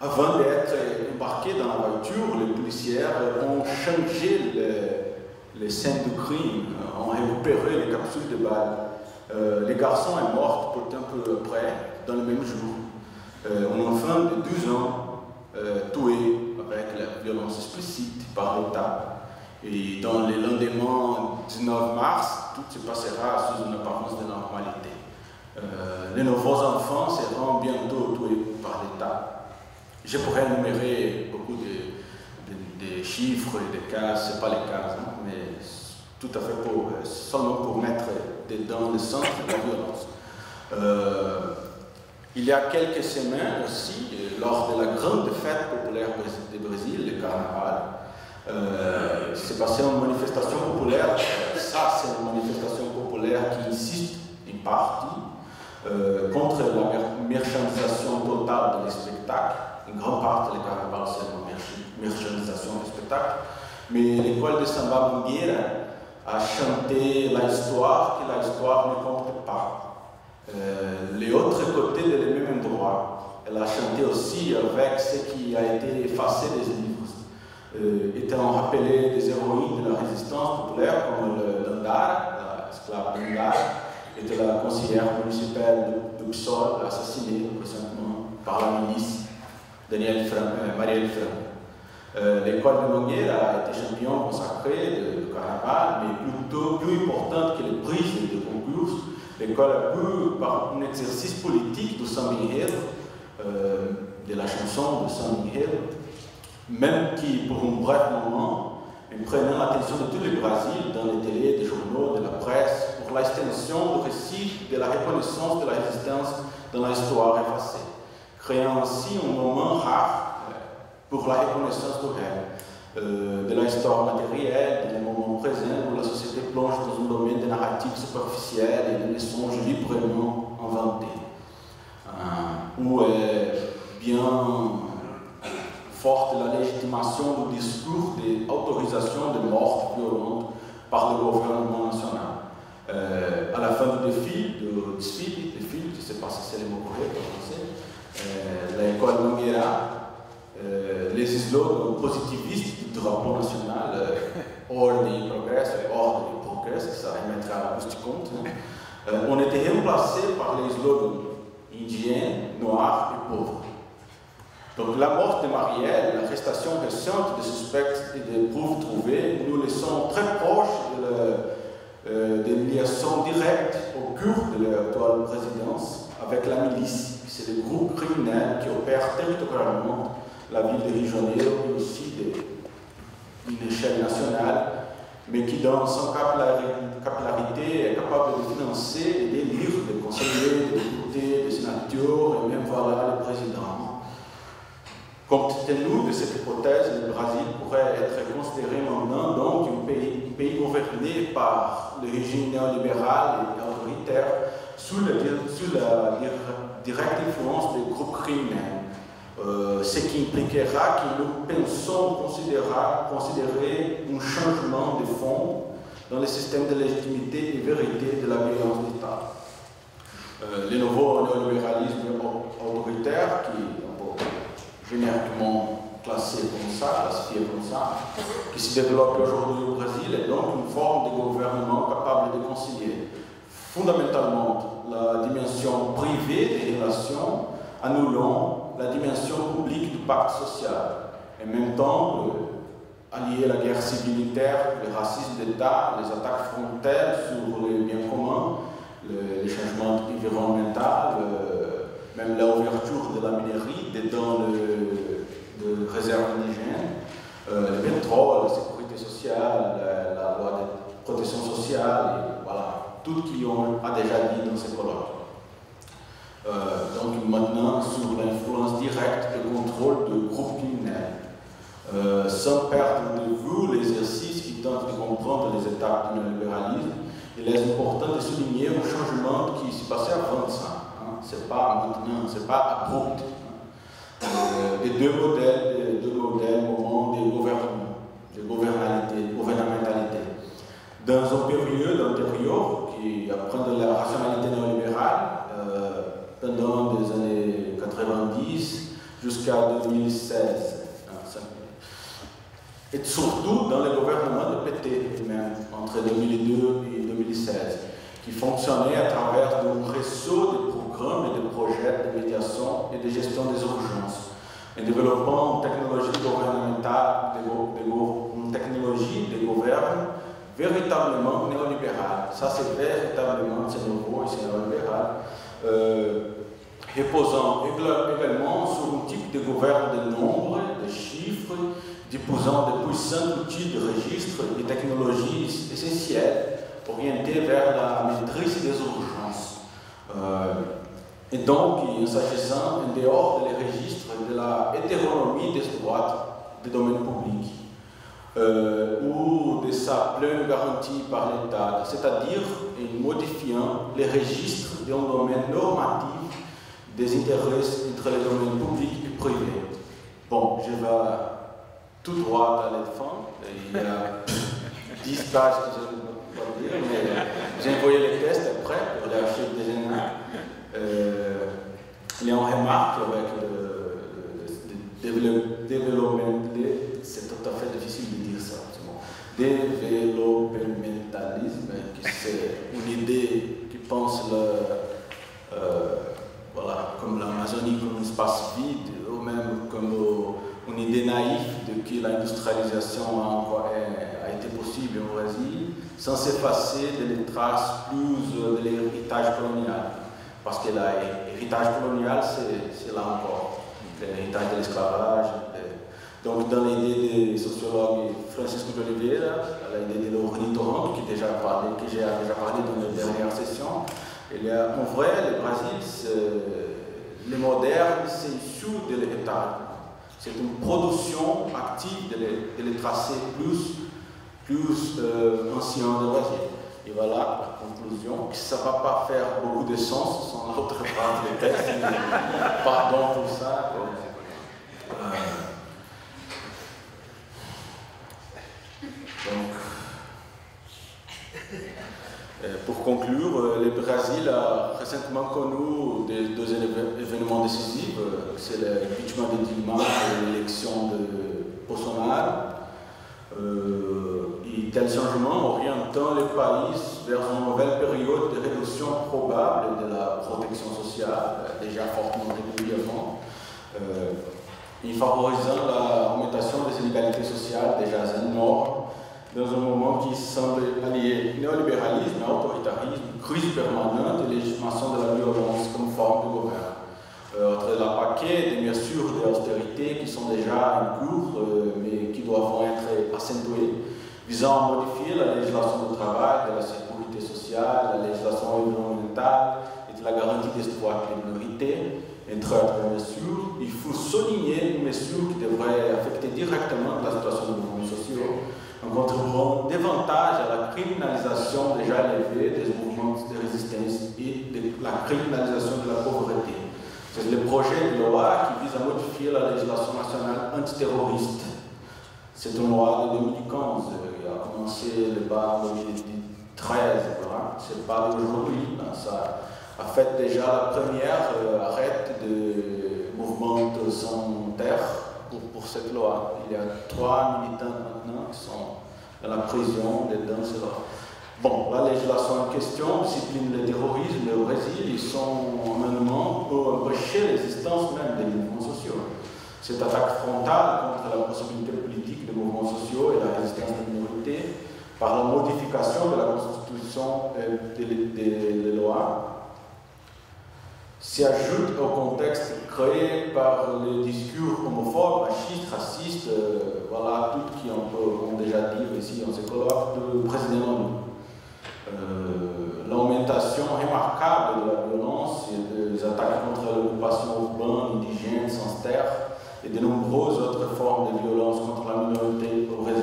Avant d'être embarqué dans la voiture, les policiers ont changé les scènes de crime, ont récupéré les capsules de balles. Le garçon est mort peu de temps après, dans le même jour. Un enfant de 12 ans tué avec la violence explicite par l'État. Et dans le lendemain 19 mars, tout se passera sous une apparence de normalité. Les nouveaux enfants seront bientôt tués par l'État. Je pourrais énumérer beaucoup de chiffres et de cas, ce n'est pas les cas, hein, mais tout à fait seulement pour mettre dans le centre de la violence. Il y a quelques semaines aussi, lors de la grande fête populaire du Brésil, le carnaval, s'est passé une manifestation populaire. Ça, c'est une manifestation populaire qui insiste en partie contre la marchandisation totale des spectacles. Une grande partie du carnaval, c'est une marchandisation du spectacle. Mais l'école de Samba Mangueira a chanté l'histoire que l'histoire ne compte pas. L'autre côté de le même endroit. Elle a chanté aussi avec ce qui a été effacé des livres. Étant rappelé des héroïnes de la résistance populaire comme Dandara, l'esclave Dandara, était la conseillère municipale de Psol, assassinée récemment par la milice Marielle Franco. L'école de Mangueira a été champion consacré de carnaval, mais plutôt plus importante que les prix de concours. L'école a pu, par un exercice politique de Samba Enredo, de la chanson de Samba Enredo, même qui, pour un bref moment, prenant l'attention de tout le Brésil dans les télés, des journaux, de la presse, pour l'extension du récit de la reconnaissance de la résistance dans l'histoire effacée, créant ainsi un moment rare pour la reconnaissance du réel, de l'histoire matérielle, des moments présents où la société plonge dans un domaine de narrative superficielle et de mensonges librement inventés, où est bien forte la légitimation du discours d'autorisation de morts violentes par le gouvernement national. À la fin du défilé je ne sais pas si c'est le mot correct en français, l'école Mangueira, les slogans positivistes du drapeau national, ordre et progrès, português, que ça remettra à compte, ont été remplacés par les slogans indien, noir et pauvre. Donc la mort de Marielle, l'arrestation récente des suspects et des preuves trouvées nous laissons très proches des liaisons directes au cœur de l'actuelle présidence avec la milice. C'est le groupe criminel qui opère territorialement la ville de Rio de Janeiro et aussi d'une échelle nationale, mais qui dans son capillarité est capable de financer et d'élire des conseillers, des députés, des sénateurs et même voilà le président. Compte tenu de cette hypothèse, le Brésil pourrait être considéré maintenant donc un pays gouverné par le régime néolibéral et autoritaire sous la directe influence des groupes criminels, ce qui impliquera que nous pensons considérer un changement de fond dans le système de légitimité et vérité de la violence d'État. Le nouveau néolibéralisme autoritaire qui généralement classifié comme ça, qui se développe aujourd'hui au Brésil, est donc une forme de gouvernement capable de concilier fondamentalement la dimension privée des relations, annulant la dimension publique du pacte social, et en même temps allier la guerre civile militaire, le racisme d'État, les attaques frontales sur les biens communs, les changements environnementaux, même l'ouverture de la minerie dans de réserves indigènes, le pétrole, la sécurité sociale, la loi de protection sociale, et voilà, tout ce qu'on a déjà dit dans ces colloques. Donc maintenant, sur l'influence directe et contrôle de groupes criminels, sans perdre de vue l'exercice qui tente de comprendre les étapes du néolibéralisme, il est important de souligner un changement qui s'est passé avant ça. C'est pas maintenant, c'est pas abrupt. Les deux modèles au monde des gouvernements, de gouvernementalité. Dans une période antérieure, qui apprend de la rationalité néolibérale, pendant les années 90 jusqu'à 2016. Et surtout dans le gouvernement de PT, même, entre 2002 et 2016, qui fonctionnait à travers un réseau de programmes et de projets de médiation et de gestion des urgences, en développant une technologie gouvernementale, une technologie de gouvernement véritablement néolibérale. Ça, c'est véritablement, c'est nouveau et c'est néolibéral, reposant également sur un type de gouvernement de nombres, de chiffres, disposant de puissants outils de registre et technologies essentielles orientées vers la maîtrise des urgences. Et donc, en s'agissant en dehors des registres de la hétéronomie des droits des domaines publics, ou de sa pleine garantie par l'État, c'est-à-dire en modifiant les registres d'un domaine normatif des intérêts entre les domaines publics et privés. Bon, je vais tout droit à la fin. Il y a 10 pages que je ne peux pas dire, mais j'ai envoyé les tests après pour les archives des généraux. Mais on remarque avec le développement, c'est tout à fait difficile de dire ça. Développementalisme, c'est une idée qui pense voilà, comme l'Amazonie comme un espace vide, ou même comme une idée naïve de que l'industrialisation a été possible au Brésil, sans s'effacer des traces plus de l'héritage colonial. Parce que l'héritage colonial, c'est là encore, l'héritage de l'esclavage. Donc, dans l'idée des sociologues Francisco de Oliveira, l'idée de l'ornithorynque, que j'ai déjà parlé dans les dernières sessions, il y a, en vrai, le Brésil, le moderne, c'est issu de l'héritage. C'est une production active de les tracés plus anciens du Brésil. Et voilà la conclusion, que ça ne va pas faire beaucoup de sens sans l'autre part des textes. Pardon pour ça. Donc, pour conclure, le Brésil a récemment connu deux événements décisifs, c'est l'impeachment de Dilma et l'élection de Bolsonaro. Et tel changement orientant le pays vers une nouvelle période de réduction probable de la protection sociale, déjà fortement réduite avant, et favorisant la augmentation des inégalités sociales déjà énormes, dans un moment qui semble allier néolibéralisme, autoritarisme, crise permanente et légitimation de la violence comme forme de gouvernement. Entre la paquet des mesures d'austérité qui sont déjà en cours, mais qui doivent être accentuées, visant à modifier la législation du travail, de la sécurité sociale, la législation environnementale et de la garantie des droits des minorités, entre autres mesures, il faut souligner une mesure qui devrait affecter directement la situation des mouvements sociaux, en contribuant davantage à la criminalisation déjà élevée des mouvements de résistance et de la criminalisation de la pauvreté. C'est le projet de loi qui vise à modifier la législation nationale antiterroriste. C'est une loi de 2015, il a commencé le débat en 2013, voilà. C'est pas d'aujourd'hui, ça a fait déjà la première arrêt de mouvement sans terre pour cette loi. Il y a 3 militants maintenant qui sont dans la prison dedans cette loi. Bon, la législation en question discipline le terrorisme au Brésil et son amendement pour empêcher l'existence même des mouvements sociaux. Cette attaque frontale contre la possibilité politique des mouvements sociaux et la résistance des minorités par la modification de la constitution des lois s'y ajoute au contexte créé par les discours homophobes, machistes, racistes, voilà, tout qui ont déjà dit ici en ce colloque du président Lula. L'augmentation remarquable de la violence et des attaques contre l'occupation urbaine, indigène, sans terre et de nombreuses autres formes de violence contre la minorité au Brésil.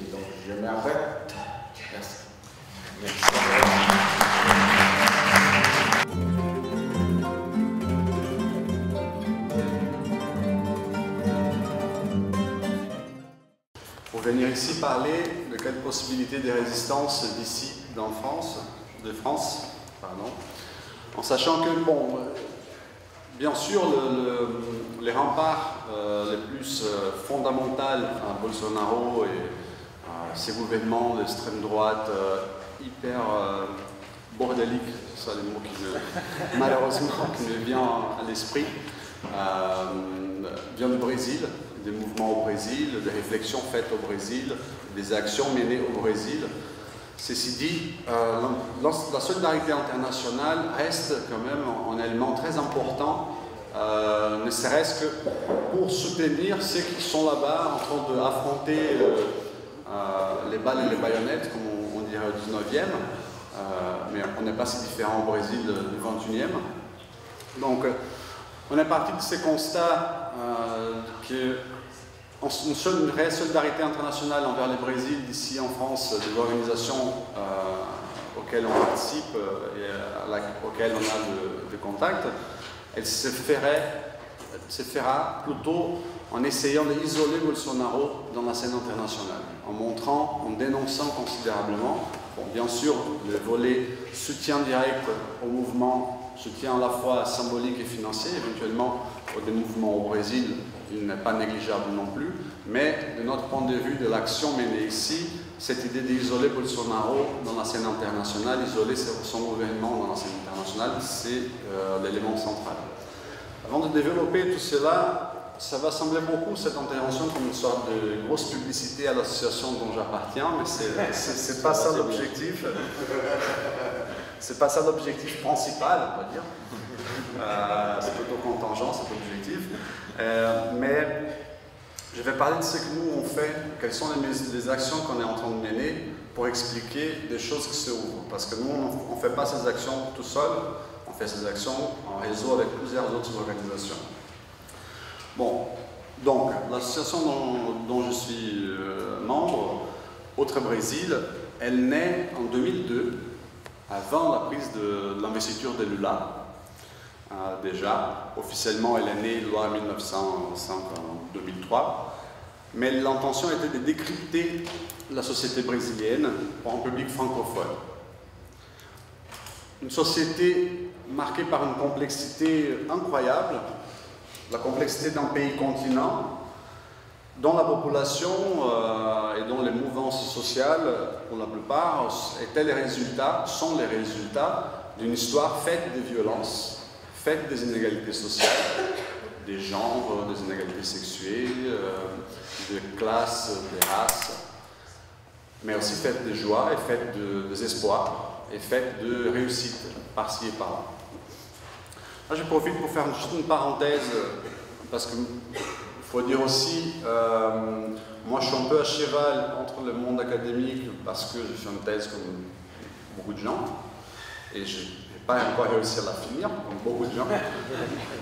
Et donc, je m'arrête. Merci. Pour venir ici parler de quelles possibilités de résistance d'ici, de France, en sachant que, bon, bien sûr, les remparts les plus fondamentaux à Bolsonaro et ses gouvernements d'extrême droite hyper bordéliques, c'est ça les mots qui malheureusement qui me viennent à l'esprit, vient du Brésil, des mouvements au Brésil, des réflexions faites au Brésil, des actions menées au Brésil. Ceci dit, la solidarité internationale reste quand même un élément très important, ne serait-ce que pour soutenir ceux qui sont là-bas en train d'affronter les balles et les baïonnettes, comme on dirait au 19e, mais on n'est pas si différent au Brésil du 21e. Donc, on est parti de ce constat une réelle solidarité internationale envers le Brésil, d'ici en France, des organisations auxquelles on participe et auxquelles on a de contact, elle se fera plutôt en essayant d'isoler Bolsonaro dans la scène internationale, en dénonçant considérablement, bon, bien sûr, le volet soutien direct au mouvement, soutien à la fois symbolique et financier, éventuellement des mouvements au Brésil, il n'est pas négligeable non plus, mais de notre point de vue de l'action menée ici, cette idée d'isoler Bolsonaro dans la scène internationale, isoler son gouvernement dans la scène internationale, c'est l'élément central. Avant de développer tout cela, ça va sembler beaucoup, cette intervention, comme une sorte de grosse publicité à l'association dont j'appartiens, mais c'est pas ça l'objectif. C'est pas ça l'objectif principal, on va dire. C'est plutôt contingent, cet objectif. Mais je vais parler de ce que nous on fait, quelles sont les actions qu'on est en train de mener pour expliquer des choses qui se ouvrent. Parce que nous, on ne fait pas ces actions tout seul, on fait ces actions en réseau avec plusieurs autres organisations. Bon, donc, l'association dont je suis membre, Autre Brésil, elle naît en 2002, avant la prise de l'investiture de Lula. Déjà, officiellement, elle est née loi 1905 en 2003, mais l'intention était de décrypter la société brésilienne pour un public francophone. Une société marquée par une complexité incroyable, la complexité d'un pays continent, dont la population et dont les mouvances sociales, pour la plupart, sont les résultats d'une histoire faite de violences, faite des inégalités sociales, des genres, des inégalités sexuelles, de classes, des races, mais aussi faite de joie et faite des espoirs et faite de réussite par-ci et par-là. Là, je profite pour faire juste une parenthèse, parce qu'il faut dire aussi, moi je suis un peu à cheval entre le monde académique, parce que je fais une thèse comme beaucoup de gens, et je n'ai pas encore réussi à la finir, comme beaucoup de gens.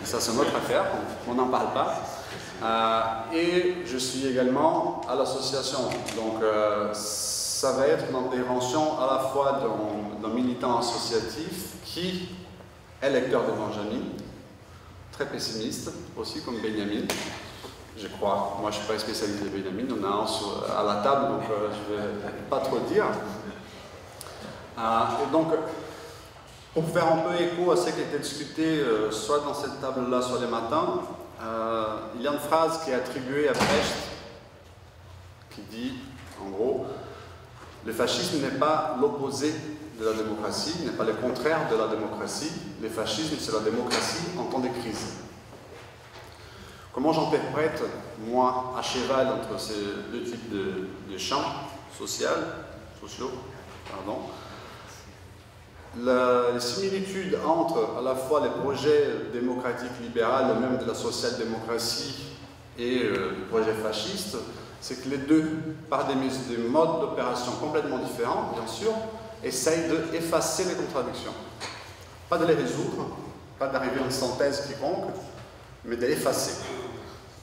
Ça, c'est notre affaire, on n'en parle pas. Et je suis également à l'association. Donc, ça va être une intervention à la fois d'un militant associatif qui est lecteur de Benjamin, très pessimiste aussi, comme Benjamin. Je crois, moi je ne suis pas spécialiste de Benjamin, on a un à la table, donc je ne vais pas trop dire. Et donc, pour faire un peu écho à ce qui a été discuté, soit dans cette table-là, soit les matins, il y a une phrase qui est attribuée à Brecht, qui dit, en gros, le fascisme n'est pas l'opposé de la démocratie, n'est pas le contraire de la démocratie. Le fascisme, c'est la démocratie en temps de crise. Comment j'interprète, moi, à cheval entre ces deux types de champs sociaux, les similitudes entre à la fois les projets démocratiques libéraux, même de la social-démocratie, et le projet fasciste, c'est que les deux, par des modes d'opération complètement différents, bien sûr, essayent d'effacer les contradictions. Pas de les résoudre, pas d'arriver à une synthèse quiconque, mais de l'effacer.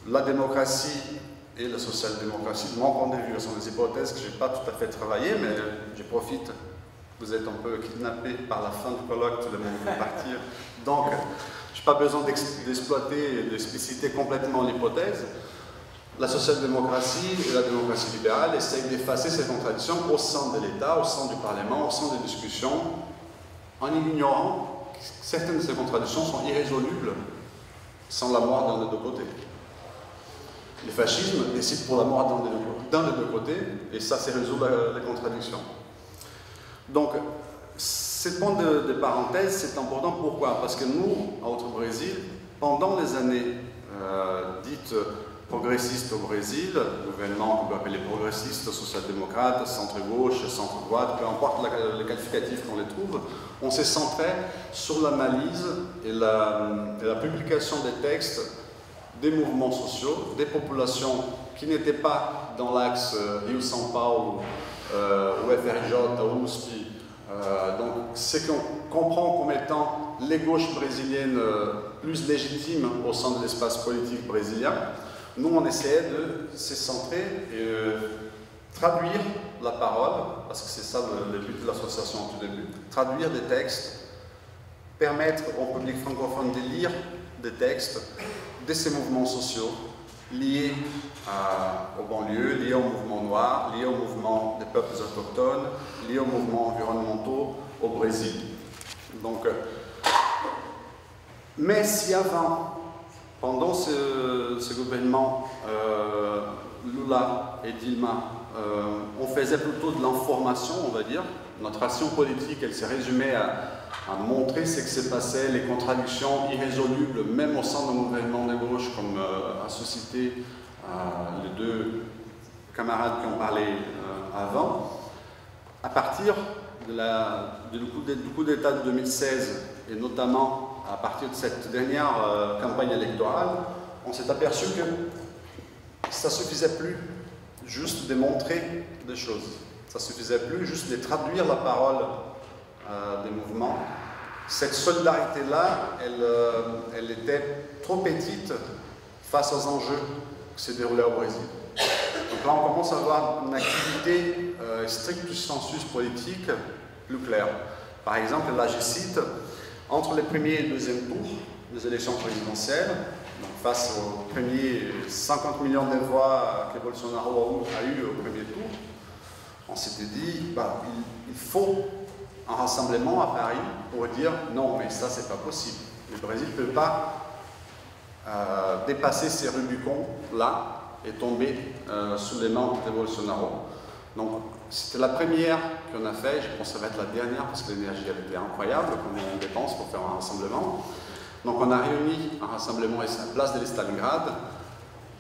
La démocratie et la social-démocratie, de mon point de vue, sont des hypothèses que je n'ai pas tout à fait travaillées, mais je profite. Vous êtes un peu kidnappé par la fin du colloque, tout le monde veut partir. Donc, je n'ai pas besoin d'exploiter et d'expliciter complètement l'hypothèse. La social-démocratie et la démocratie libérale essayent d'effacer ces contradictions au sein de l'État, au sein du Parlement, au sein des discussions, en ignorant que certaines de ces contradictions sont irrésolubles sans la mort d'un des deux côtés. Le fascisme décide pour la mort d'un des deux côtés, et ça, c'est résoudre les contradictions. Donc, ce point de parenthèse, c'est important. Pourquoi? Parce que nous, à Outre-Brésil, pendant les années dites progressistes au Brésil, gouvernement qu'on peut appeler progressistes, social-démocrates, centre-gauche, centre-droite, peu importe les qualificatifs qu'on les trouve, on s'est centré sur l'analyse et la publication des textes des mouvements sociaux, des populations qui n'étaient pas dans l'axe Rio-São Paulo, ou FRJ, ou USP. Donc, ce qu'on comprend comme étant les gauches brésiliennes plus légitimes au sein de l'espace politique brésilien, nous, on essayait de se centrer et traduire la parole, parce que c'est ça le but de l'association au tout début, traduire des textes, permettre au public francophone de lire des textes de ces mouvements sociaux liés aux banlieues, liés au mouvement noir, liés au mouvement des peuples autochtones, liés aux mouvements environnementaux au Brésil. Donc, mais si avant, pendant ce gouvernement, Lula et Dilma, on faisait plutôt de l'information, on va dire, notre action politique, elle s'est résumée à montrer ce qui s'est passé, les contradictions irrésolubles, même au sein d'un mouvement de gauche, comme a suscité les deux camarades qui ont parlé avant. À partir du coup d'État de 2016, et notamment à partir de cette dernière campagne électorale, on s'est aperçu que ça ne suffisait plus juste de montrer des choses. Ça ne suffisait plus juste de traduire la parole des mouvements. Cette solidarité-là, elle était trop petite face aux enjeux qui se déroulaient au Brésil. Donc là, on commence à avoir une activité strictus sensus politique plus claire. Par exemple, là, je cite, entre les premiers et le deuxième tour des élections présidentielles, donc face aux premiers 50 millions de voix que Bolsonaro a eu au premier tour, on s'était dit, il faut un rassemblement à Paris pour dire non, mais ça, c'est pas possible. Le Brésil ne peut pas dépasser ces Rubicons-là est tombée sous les mains de Bolsonaro. Donc c'était la première qu'on a fait, je pense que ça va être la dernière parce que l'énergie elle était incroyable, combien on dépense pour faire un rassemblement. Donc on a réuni un rassemblement à la place de Stalingrad,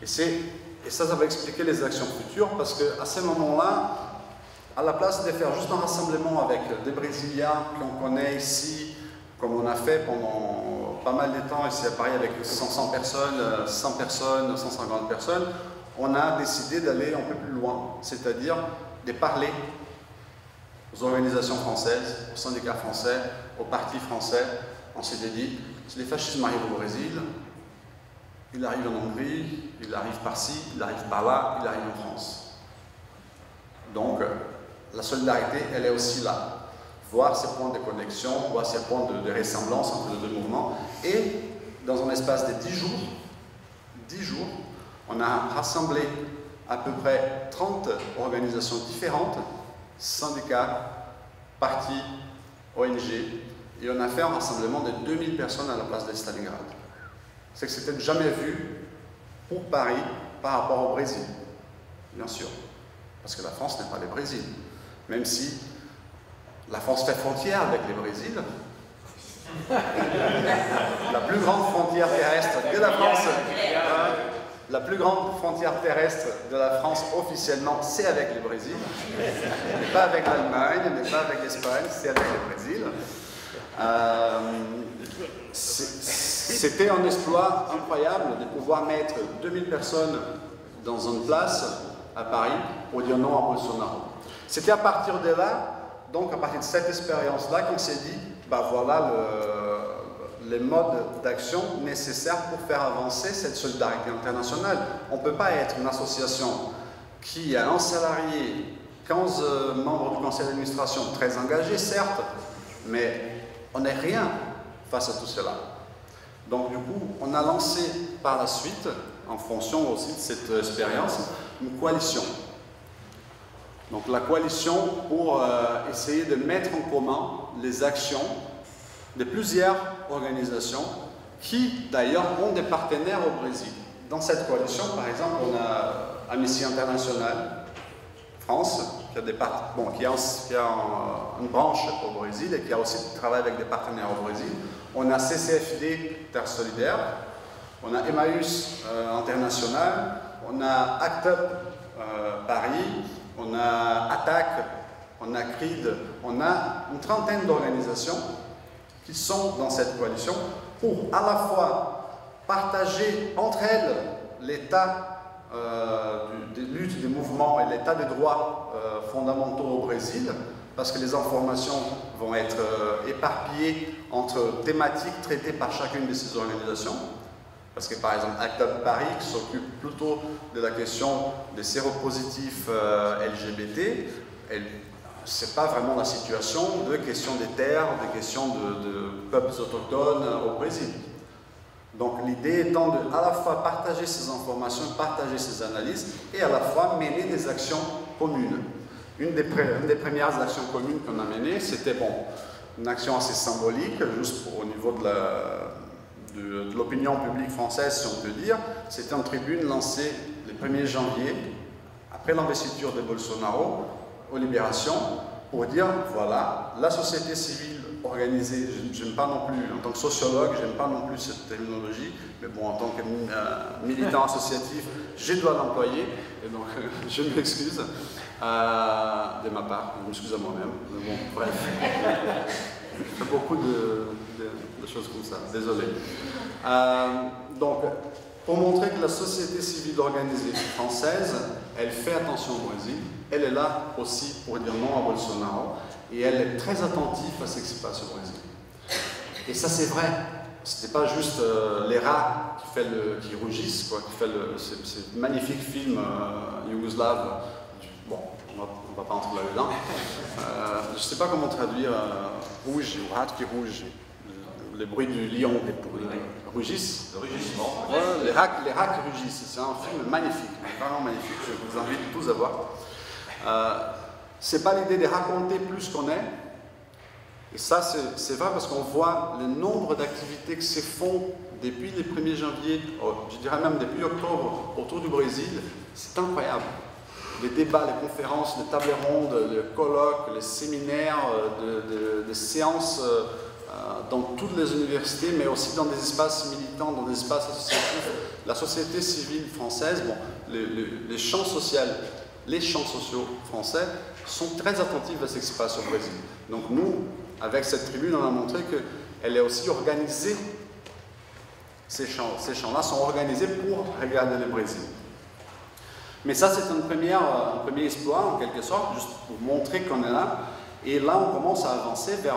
et ça va expliquer les actions futures, parce qu'à ce moment-là, à la place de faire juste un rassemblement avec des Brésiliens qu'on connaît ici, comme on a fait pendant pas mal de temps ici à Paris avec 100 personnes, 100 personnes, 150 personnes, on a décidé d'aller un peu plus loin, c'est-à-dire de parler aux organisations françaises, aux syndicats français, aux partis français. On s'était dit, si les fascismes arrivent au Brésil, il arrive en Hongrie, il arrive par-ci, il arrive par-là, il arrive en France. Donc, la solidarité, elle est aussi là. Voir ces points de connexion, voir ces points de ressemblance entre les deux mouvements. Et, dans un espace de 10 jours, on a rassemblé à peu près 30 organisations différentes, syndicats, partis, ONG, et on a fait un rassemblement de 2000 personnes à la place de Stalingrad. C'est que c'était jamais vu pour Paris par rapport au Brésil, bien sûr, parce que la France n'est pas le Brésil, même si la France fait frontière avec le Brésil. La plus grande frontière terrestre de la France, la plus grande frontière terrestre de la France officiellement, c'est avec le Brésil, mais pas avec l'Allemagne, mais pas avec l'Espagne, c'est avec le Brésil. C'était un exploit incroyable de pouvoir mettre 2000 personnes dans une place à Paris pour dire non à Bolsonaro. C'était à partir de là, donc à partir de cette expérience-là, qu'on s'est dit, bah voilà les modes d'action nécessaires pour faire avancer cette solidarité internationale. On ne peut pas être une association qui a un salarié, 15 membres du conseil d'administration très engagés, certes, mais on n'est rien face à tout cela. Donc du coup, on a lancé par la suite, en fonction aussi de cette expérience, une coalition. Donc la coalition pour essayer de mettre en commun les actions de plusieurs organisations qui d'ailleurs ont des partenaires au Brésil. Dans cette coalition, par exemple, on a Amnesty International France, qui a une branche au Brésil et qui a aussi travaillé avec des partenaires au Brésil. On a CCFD, Terre Solidaire, on a Emmaüs International, on a ACT UP Paris, on a ATTAC, on a CRID, on a une trentaine d'organisations qui sont dans cette coalition pour à la fois partager entre elles l'état des luttes, des mouvements et l'état des droits fondamentaux au Brésil, parce que les informations vont être éparpillées entre thématiques traitées par chacune de ces organisations. Parce que par exemple, ACT UP Paris qui s'occupe plutôt de la question des séropositifs LGBT, c'est pas vraiment la situation de questions des terres, de questions de peuples autochtones au Brésil. Donc l'idée étant de à la fois partager ces informations, partager ces analyses et à la fois mener des actions communes. Une des premières actions communes qu'on a menées, c'était une action assez symbolique, juste au niveau de l'opinion publique française, si on peut dire. C'était une tribune lancée le 1er janvier, après l'investiture de Bolsonaro, aux Libérations, pour dire, voilà, la société civile organisée, j'aime pas non plus, en tant que sociologue, j'aime pas non plus cette terminologie, mais bon, en tant que militant associatif, je dois l'employer, et donc je m'excuse de ma part, je m'excuse à moi-même, mais bon, bref, je fais beaucoup de choses comme ça, désolé. Donc, pour montrer que la société civile organisée française, elle fait attention au Brésil, elle est là aussi pour dire non à Bolsonaro, et elle est très attentive à ce qui se passe au Brésil. Et ça c'est vrai, ce n'est pas juste les rats qui rougissent, quoi, qui fait ce magnifique film yougoslave, bon, on va pas entrer là-dedans, je ne sais pas comment traduire rouge, ou rat qui rouge, le bruit du lion, rugissent. Le rugissement. Ouais, les rats qui rugissent, c'est un film magnifique, vraiment magnifique, je vous invite tous à voir. C'est pas l'idée de raconter plus qu'on est, et ça c'est vrai parce qu'on voit le nombre d'activités qui se font depuis les 1er janvier, je dirais même depuis octobre, autour du Brésil, c'est incroyable. Les débats, les conférences, les tables rondes, les colloques, les séminaires, des séances dans toutes les universités, mais aussi dans des espaces militants, dans des espaces associatifs. La société civile française, bon, les champs sociaux français sont très attentifs à ce qui se passe au Brésil. Donc nous, avec cette tribune, on a montré qu'elle est aussi organisée. Ces champs-là sont organisés pour regarder le Brésil. Mais ça, c'est un premier exploit, en quelque sorte, juste pour montrer qu'on est là. Et là, on commence à avancer vers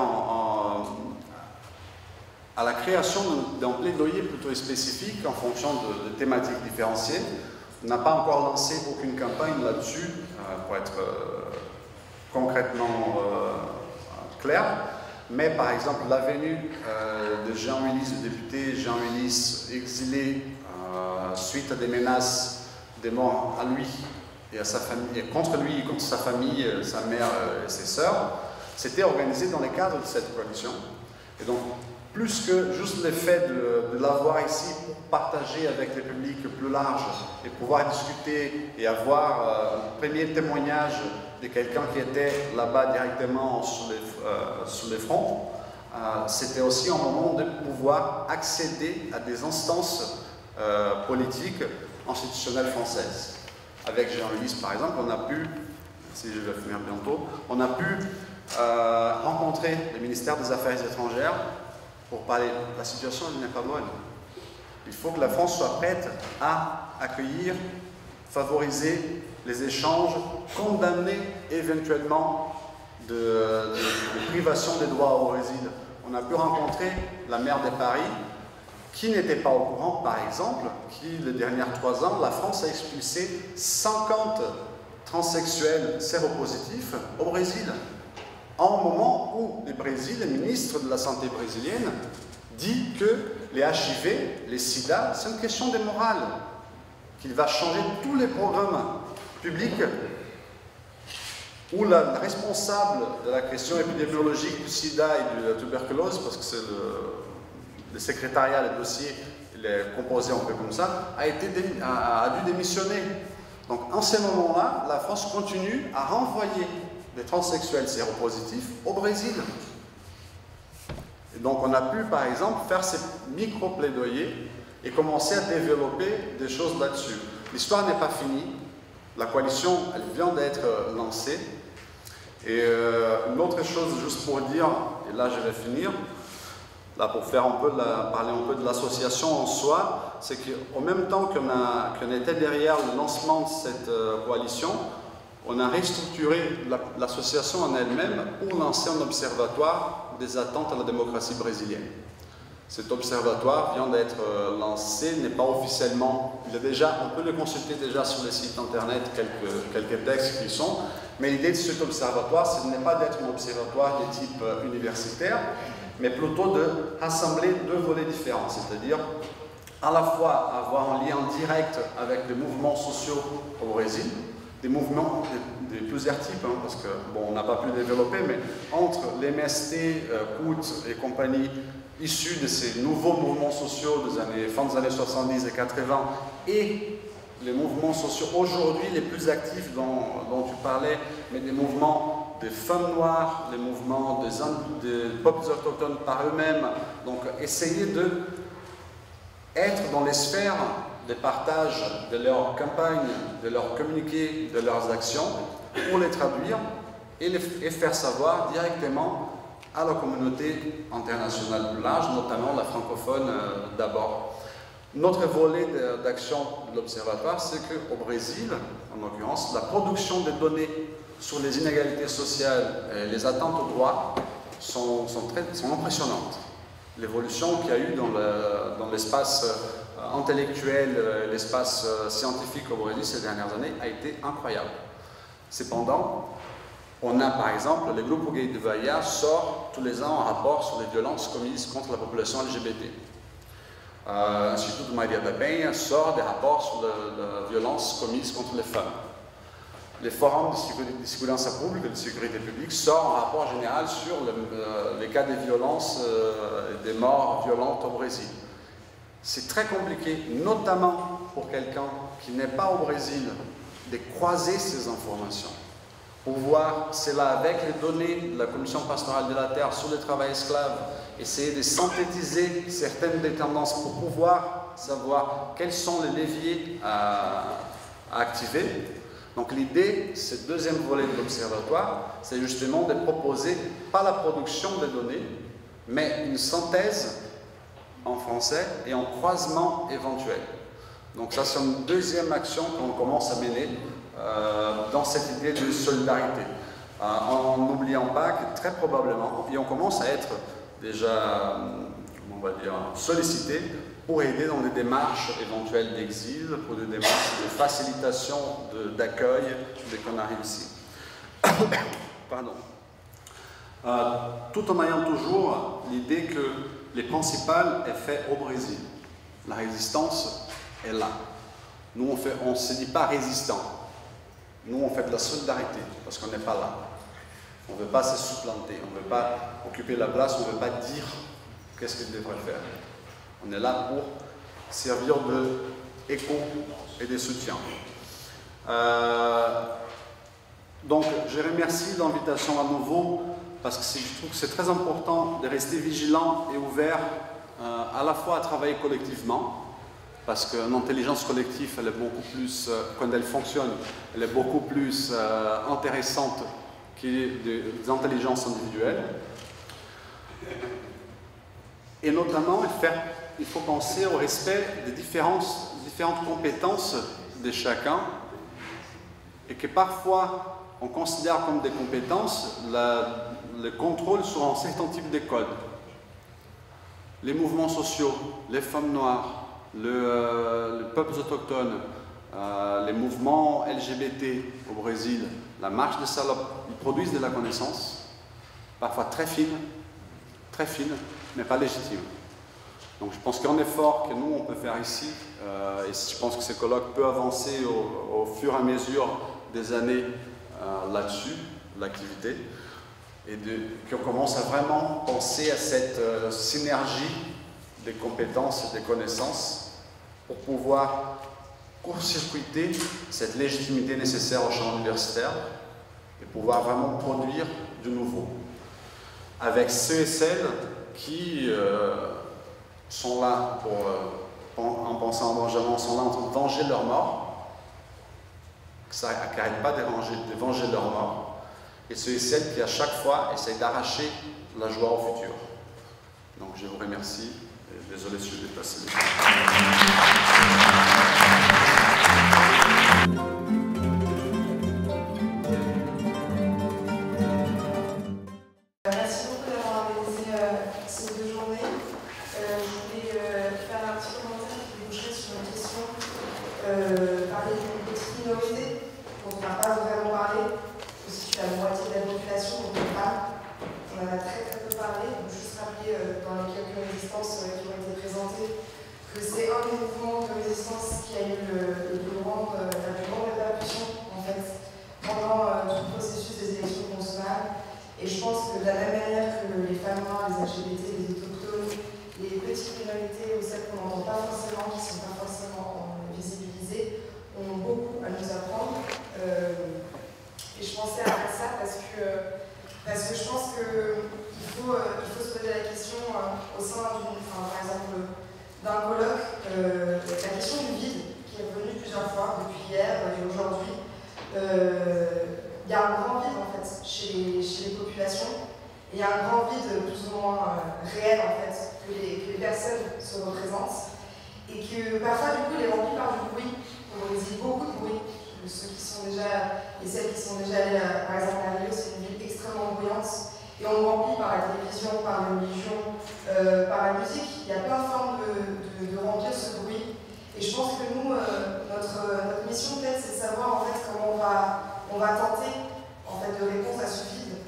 à la création d'un plaidoyer plutôt spécifique en fonction de thématiques différenciées. On n'a pas encore lancé aucune campagne là-dessus, pour être concrètement clair. Mais par exemple, la venue de Jean Ulysse, le député Jean Ulysse, exilé suite à des menaces, des morts à lui et à sa famille, et contre lui et contre sa famille, sa mère et ses sœurs, c'était organisé dans le cadre de cette coalition. Et donc, plus que juste le fait de l'avoir ici pour partager avec le public plus large et pouvoir discuter et avoir un premier témoignage de quelqu'un qui était là-bas directement sur les fronts, c'était aussi un moment de pouvoir accéder à des instances politiques institutionnelles françaises. Avec Jean Ulysse, par exemple, on a pu, si je vais finir bientôt, on a pu rencontrer le ministère des Affaires étrangères pour parler. La situation n'est pas bonne. Il faut que la France soit prête à accueillir, favoriser les échanges, condamner éventuellement de privation des droits au Brésil. On a pu rencontrer la maire de Paris qui n'était pas au courant, par exemple, que les dernières 3 ans, la France a expulsé 50 transsexuels séropositifs au Brésil. En un moment où le ministre de la Santé brésilienne dit que les HIV, les sida, c'est une question de morale, qu'il va changer tous les programmes publics où la responsable de la question épidémiologique du sida et de la tuberculose, parce que c'est le secrétariat, le dossier, il est composé un peu comme ça, a dû démissionner. Donc en ce moment-là, la France continue à renvoyer des transsexuels séropositifs au Brésil. Et donc on a pu, par exemple, faire ces micro-plaidoyers et commencer à développer des choses là-dessus. L'histoire n'est pas finie. La coalition, elle vient d'être lancée. Et une autre chose, juste pour dire, et là je vais finir, là pour faire parler un peu de l'association en soi, c'est qu'au même temps qu'on était derrière le lancement de cette coalition, on a restructuré l'association en elle-même pour lancer un observatoire des attentes à la démocratie brésilienne. Cet observatoire vient d'être lancé, n'est pas officiellement, on peut le consulter déjà sur le site internet, quelques textes qui sont, mais l'idée de cet observatoire, ce n'est pas d'être un observatoire de type universitaire, mais plutôt de rassembler 2 volets différents, c'est-à-dire à la fois avoir un lien direct avec les mouvements sociaux au Brésil, des mouvements de plusieurs types, hein, parce que, bon, on n'a pas pu développer, mais entre les MST, CUT et compagnie, issus de ces nouveaux mouvements sociaux fin des années 70 et 80, et les mouvements sociaux aujourd'hui les plus actifs dont tu parlais, mais des mouvements des femmes noires, les mouvements des peuples autochtones par eux-mêmes, donc essayer d'être dans les sphères des partages de leurs campagnes, de leurs communiqués, de leurs actions, pour les traduire et faire savoir directement à la communauté internationale plus large, notamment la francophone d'abord. Notre volet d'action de l'Observatoire, c'est qu'au Brésil, en l'occurrence, la production des données sur les inégalités sociales et les attentes aux droits sont impressionnantes. L'évolution qu'il y a eu dans l'espace intellectuel, l'espace scientifique au Brésil ces dernières années a été incroyable. Cependant, on a par exemple, le groupe Gay de Bahia sort tous les ans un rapport sur les violences commises contre la population LGBT. L'Institut de Maria da Penha sort des rapports sur la violence commise contre les femmes. Les forums de sécurité publique et de sécurité publique sortent un rapport général sur les cas de violence et des morts violentes au Brésil. C'est très compliqué, notamment pour quelqu'un qui n'est pas au Brésil, de croiser ces informations. Pour voir, c'est là avec les données de la Commission pastorale de la terre sur le travail esclave, essayer de synthétiser certaines des tendances pour pouvoir savoir quels sont les leviers à activer. Donc l'idée, ce deuxième volet de l'observatoire, c'est justement de proposer, pas la production des données, mais une synthèse en français et en croisement éventuel. Donc ça, c'est une deuxième action qu'on commence à mener dans cette idée de solidarité. En n'oubliant pas que très probablement, et on commence à être déjà, on va dire, sollicité pour aider dans des démarches éventuelles d'exil, pour des démarches de facilitation d'accueil dès qu'on arrive ici. Pardon. Tout en ayant toujours l'idée que les principales est fait au Brésil. La résistance est là. Nous, on ne se dit pas résistant. Nous, on fait de la solidarité, parce qu'on n'est pas là. On ne veut pas se supplanter, on ne veut pas occuper la place, on ne veut pas dire qu'est-ce qu'il devrait faire. On est là pour servir d'écho et de soutien. Donc, je remercie l'invitation à nouveau, parce que je trouve que c'est très important de rester vigilant et ouvert à la fois à travailler collectivement, parce qu'une intelligence collective, elle est beaucoup plus, quand elle fonctionne, elle est beaucoup plus intéressante que des intelligences individuelles. Et notamment, il faut penser au respect des différentes compétences de chacun, et que parfois, on considère comme des compétences le contrôle sur un certain type de codes. Les mouvements sociaux, les femmes noires, les peuples autochtones, les mouvements LGBT au Brésil, la marche des salopes, ils produisent de la connaissance, parfois très fine, mais pas légitime. Donc je pense qu'un effort que nous on peut faire ici, et je pense que ce colloque peut avancer au fur et à mesure des années là-dessus, l'activité, et qu'on commence à vraiment penser à cette synergie des compétences et des connaissances pour pouvoir court-circuiter cette légitimité nécessaire au champ universitaire et pouvoir vraiment produire du nouveau. Avec ceux et celles qui sont là en pensant en Benjamin, sont là en train de venger leur mort, que ça n'arrête pas de venger leur mort, et ceux et celles qui à chaque fois essayent d'arracher la joie au futur. Donc je vous remercie. Désolé si je l'ai passé. Merci beaucoup d'avoir organisé ces deux journées. Je voulais faire un petit commentaire qui bougerait sur une question, parler d'une petite minorité dont on n'a pas vraiment parlé, aussi la moitié de la population, donc les femmes. On en a très peu parlé, donc juste rappeler dans les quelques résistances qui ont été présentées que c'est un des mouvements de résistance qui a eu la plus grande répercussion en fait pendant tout le processus des élections consulaires. Et je pense que de la même manière que les femmes noires, les LGBT, les autochtones, les petites minorités ou celles qu'on n'entend pas forcément, qui ne sont pas forcément visibilisées, ont beaucoup à nous apprendre. Et je pensais à ça parce que je pense qu'il faut se poser la question au sein par exemple, d'un colloque, la question du vide qui est revenue plusieurs fois depuis hier et aujourd'hui. Il y a un grand vide en fait chez les populations, et il y a un grand vide plus ou moins réel en fait que les personnes se représentent, et que parfois du coup il est rempli par du bruit. On dit beaucoup de bruit. Ceux qui sont déjà et celles qui sont déjà allées par exemple à Rio, c'est une ville extrêmement bruyante, et on remplit par la télévision, par la religion, par la musique. Il y a plein de formes de remplir ce bruit. Et je pense que nous, notre mission peut-être, c'est de savoir en fait comment on va tenter en fait de répondre à ce vide.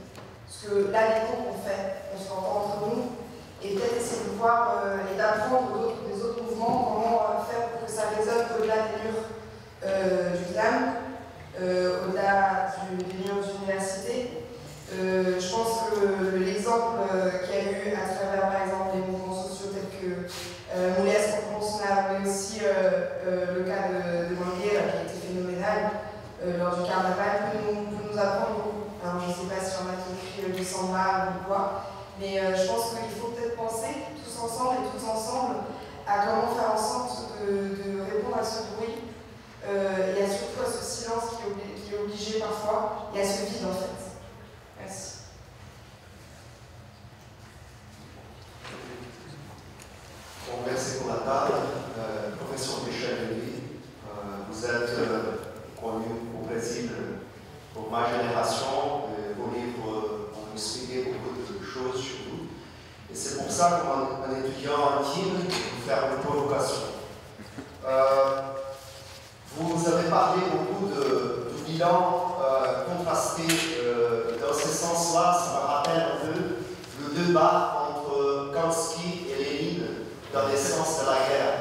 Parce que là, l'écho qu'on fait, on se l'entend entre nous, et peut-être essayer de voir et d'apprendre des autres mouvements, comment faire pour que ça résonne au-delà des murs du CNAM, au-delà des murs d'université. Je pense que l'exemple qu'il y a eu à travers, par exemple, les mouvements sociaux tels que Moulès, qu'on pense lors du carnaval peut nous apprendre beaucoup. Alors, je ne sais pas si on a qui écrit le samba ou quoi, mais je pense qu'il faut peut-être penser tous ensemble et toutes ensemble à comment faire en sorte de répondre à ce bruit et à surtout à ce silence qui est obligé parfois et à ce vide en fait. Merci. Bon, merci pour la table. Professeur Michel Lévy, vous êtes connu au Brésil pour ma génération. Vos livres ont expliqué beaucoup de choses sur vous. Et c'est pour ça qu'un étudiant intime peut vous faire une provocation. Vous avez parlé beaucoup du bilan contrasté. Dans ce sens-là, ça me rappelle un peu le débat entre Kautsky et Lénine dans l'essence de la guerre.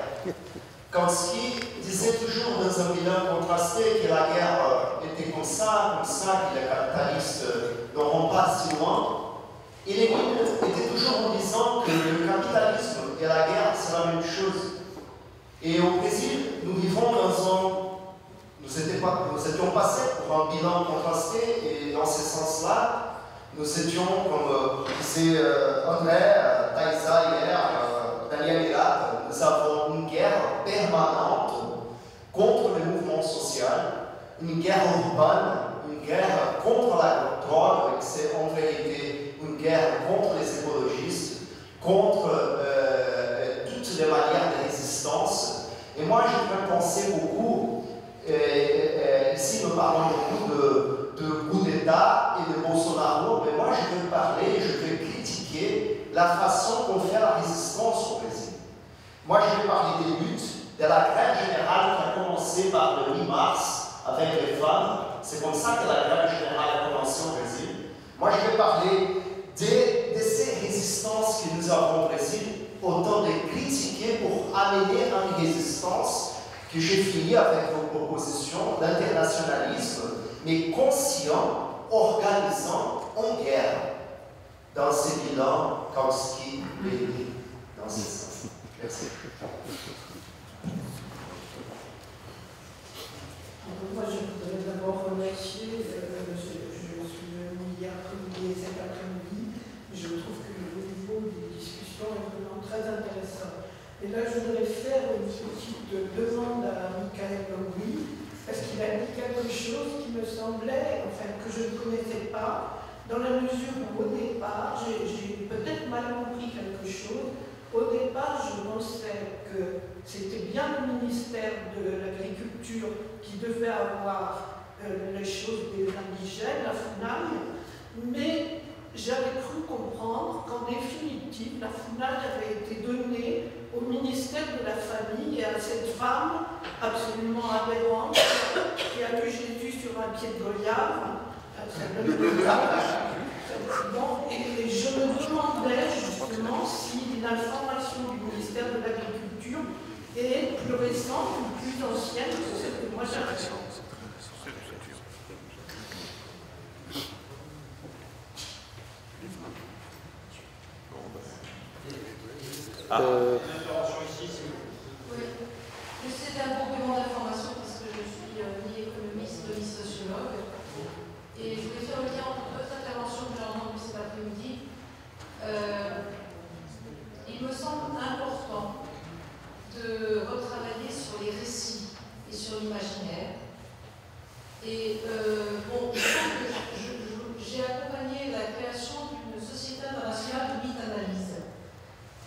Kautsky disait toujours dans un bilan contrasté que la guerre était comme ça, que les capitalistes n'auront pas si loin. Et Lénine était toujours en disant que le capitalisme et la guerre, c'est la même chose. Et au Brésil, nous vivons nous étions passés pour un bilan contrasté, et dans ce sens-là, nous étions, comme disait André, Taïsa hier, Daniel Elat, nous avons une guerre permanente contre le mouvement social, une guerre urbaine, une guerre contre la drogue, c'est en vérité une guerre contre les écologistes, contre toutes les manières de résistance. Et moi, je vais penser beaucoup, ici nous parlons beaucoup de coup d'État et de Bolsonaro, mais moi je vais parler, je vais critiquer la façon qu'on fait la résistance au Brésil. Moi je vais parler des luttes, de la grève générale qui a commencé par le 8 mars avec les femmes. C'est comme ça que la grève générale a commencé au Brésil. Moi je vais parler de ces résistances que nous avons au Brésil, autant de critiquer pour amener une résistance que j'ai fini avec vos propositions d'internationalisme, mais conscient, organisant en guerre dans ces bilans Kautsky et Lénine, dans ce sens. Merci. Moi, je voudrais d'abord remercier, je suis venue hier après-midi et cet après-midi, je trouve que le niveau des discussions est vraiment très intéressant. Et là, je voudrais faire une petite demande à Michael Longwy, parce qu'il a dit quelque chose qui me semblait, enfin, que je ne connaissais pas, dans la mesure où, au départ, j'ai peut-être mal compris quelque chose. Au départ, je pensais que c'était bien le ministère de l'Agriculture qui devait avoir les choses des indigènes, la FUNAG, mais j'avais cru comprendre qu'en définitive, la FUNAG avait été donnée au ministère de la Famille et à cette femme absolument aberrante qui a vu Jésus sur un pied de Goliath. Et je me demandais justement si l'information du ministère de l'Agriculture est plus récente ou plus ancienne que celle que moi j'avais. Une intervention ici, s'il vous plaît. Oui. C'est un complément d'information parce que je suis ni économiste ni sociologue. Et je voulais faire le lien entre deux interventions que j'ai entendues cet après-midi. Il me semble important de retravailler sur les récits et sur l'imaginaire. Et bon, je pense que j'ai accompagné la création d'une société internationale de mythe-analyse.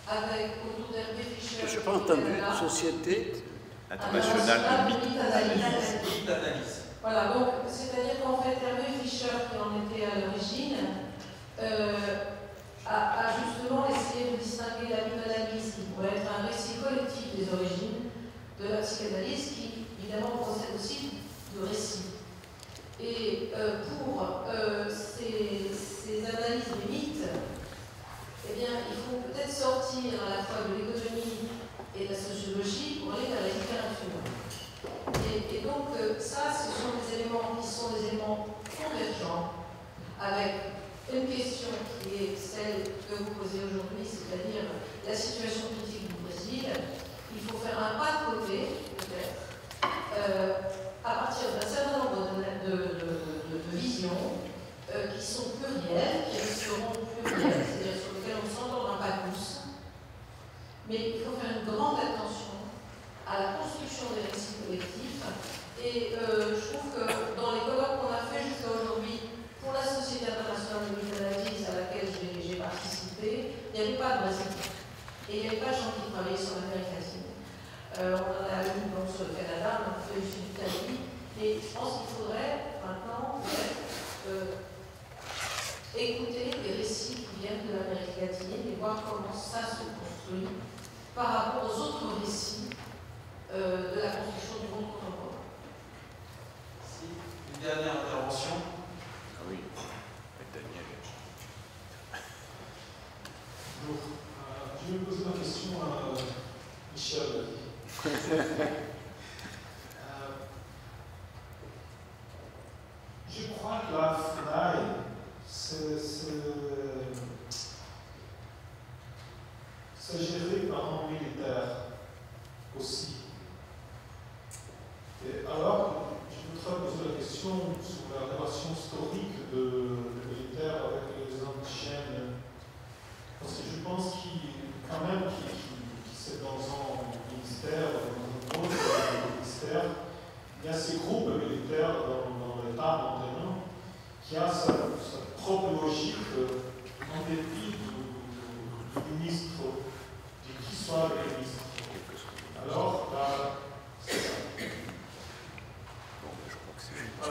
Avec autour d'Hervé Fischer. Je n'ai pas entendu, société internationale de mythe-analyse. Voilà, donc c'est-à-dire qu'en fait, Hervé Fischer, qui en était à l'origine, a justement essayé de distinguer la mythe-analyse, qui pourrait être un récit collectif des origines, de la psychanalyse, qui évidemment procède aussi de récits. Et pour ces analyses des mythes, eh bien, il faut peut-être sortir à la fois de l'économie et de la sociologie pour aller vers la littérature. Et donc, ça, ce sont des éléments qui sont des éléments convergents avec une question qui est celle que vous posez aujourd'hui, c'est-à-dire la situation politique du Brésil. Il faut faire un pas de côté, peut-être, à partir d'un certain nombre trouve que dans les colloques qu'on a fait jusqu'à aujourd'hui, pour la Société internationale de l'analyse à laquelle j'ai participé, il n'y avait pas de Brésiliens. Et il n'y avait pas de gens qui travaillaient sur l'Amérique latine. On en a eu donc sur le Canada, on a fait le sud d'Italie. Et je pense qu'il faudrait maintenant écouter les récits qui viennent de l'Amérique latine et voir comment ça se construit par rapport aux autres récits de la construction du monde contemporain. Si, une dernière intervention. Ah oui, Daniel. Bonjour. Je vais poser ma question à Michel. Je crois que la FNAI, c'est géré par un militaire aussi. Et alors, je voudrais poser la question sur la relation historique des militaires avec les indigènes. Parce que je pense quand même que c'est dans un ministère, dans un autre ministère, il y a ces groupes militaires dans l'État maintenant qui a sa propre logique en dépit du ministre, de qui soit le ministre. Alors, là, c'est ça.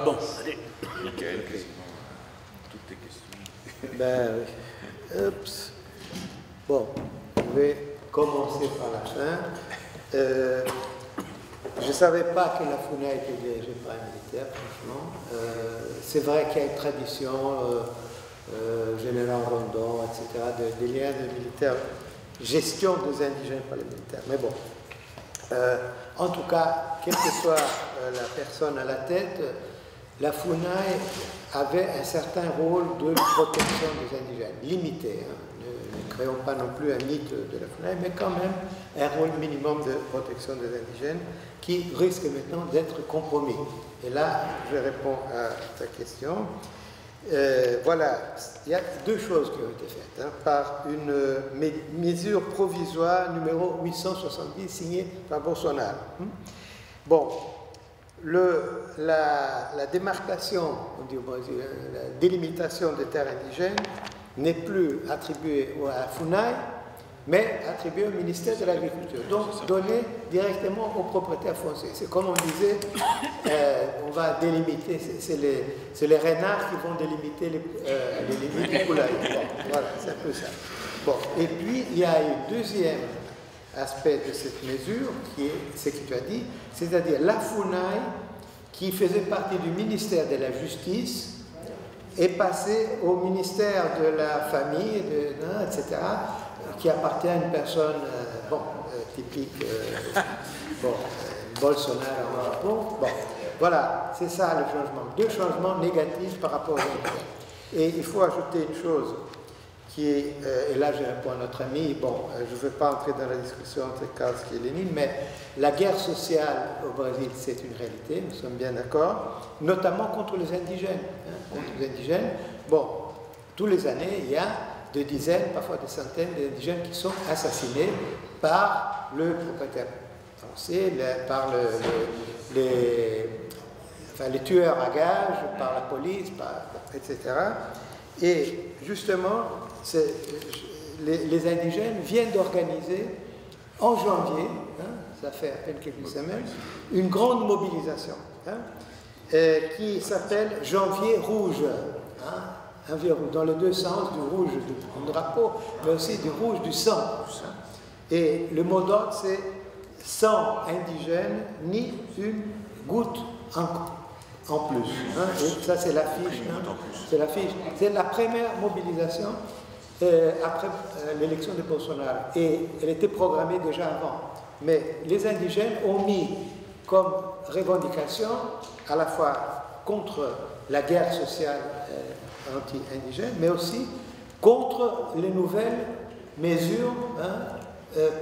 Bon, allez. Michael, quasiment toutes tes questions. Ben oui. Oups. Bon, je vais commencer par la fin. Je ne savais pas que la FUNAI était dirigée par un militaire, franchement. C'est vrai qu'il y a une tradition, Général Rondon, etc., des liens de militaires, gestion des indigènes par les militaires. Mais bon, en tout cas, quelle que soit la personne à la tête, la FUNAI avait un certain rôle de protection des indigènes, limité. Hein. Ne créons pas non plus un mythe de la FUNAI, mais quand même un rôle minimum de protection des indigènes qui risque maintenant d'être compromis. Et là, je réponds à ta question. Voilà, il y a deux choses qui ont été faites par une mesure provisoire numéro 870 signée par Bolsonaro. Bon, la démarcation, on dit au Brésil, la délimitation des terres indigènes n'est plus attribuée à la FUNAI, mais attribuée au ministère de l'Agriculture, donc donnée directement aux propriétaires fonciers. C'est comme on disait, on va délimiter, c'est les renards qui vont délimiter les limites du poulailler. Bon, voilà, c'est un peu ça. Bon, et puis il y a un deuxième aspect de cette mesure, qui est ce que tu as dit, c'est-à-dire la FUNAI, qui faisait partie du ministère de la Justice, est passée au ministère de la Famille, etc., qui appartient à une personne typique, Bolsonaro. Bon, voilà, c'est ça le changement. Deux changements négatifs par rapport aux indigènes. Et il faut ajouter une chose qui est, et là je réponds à notre ami, je ne veux pas entrer dans la discussion entre Kautsky et Lénine, mais la guerre sociale au Brésil, c'est une réalité, nous sommes bien d'accord, notamment contre les indigènes. Contre les indigènes, tous les années, il y a des dizaines, parfois des centaines d'indigènes qui sont assassinés par le propriétaire français, par les tueurs à gages, par la police, etc. Et justement, les indigènes viennent d'organiser en janvier, ça fait à peine quelques semaines, une grande mobilisation qui s'appelle Janvier Rouge. Dans les deux sens, du rouge du drapeau, mais aussi du rouge du sang. Et le mot d'ordre, c'est sans indigène, ni une goutte en plus. Et ça, c'est l'affiche. C'est l'affiche. C'est la première mobilisation après l'élection de Bolsonaro. Et elle était programmée déjà avant. Mais les indigènes ont mis comme revendication à la fois contre la guerre sociale anti-indigène, mais aussi contre les nouvelles mesures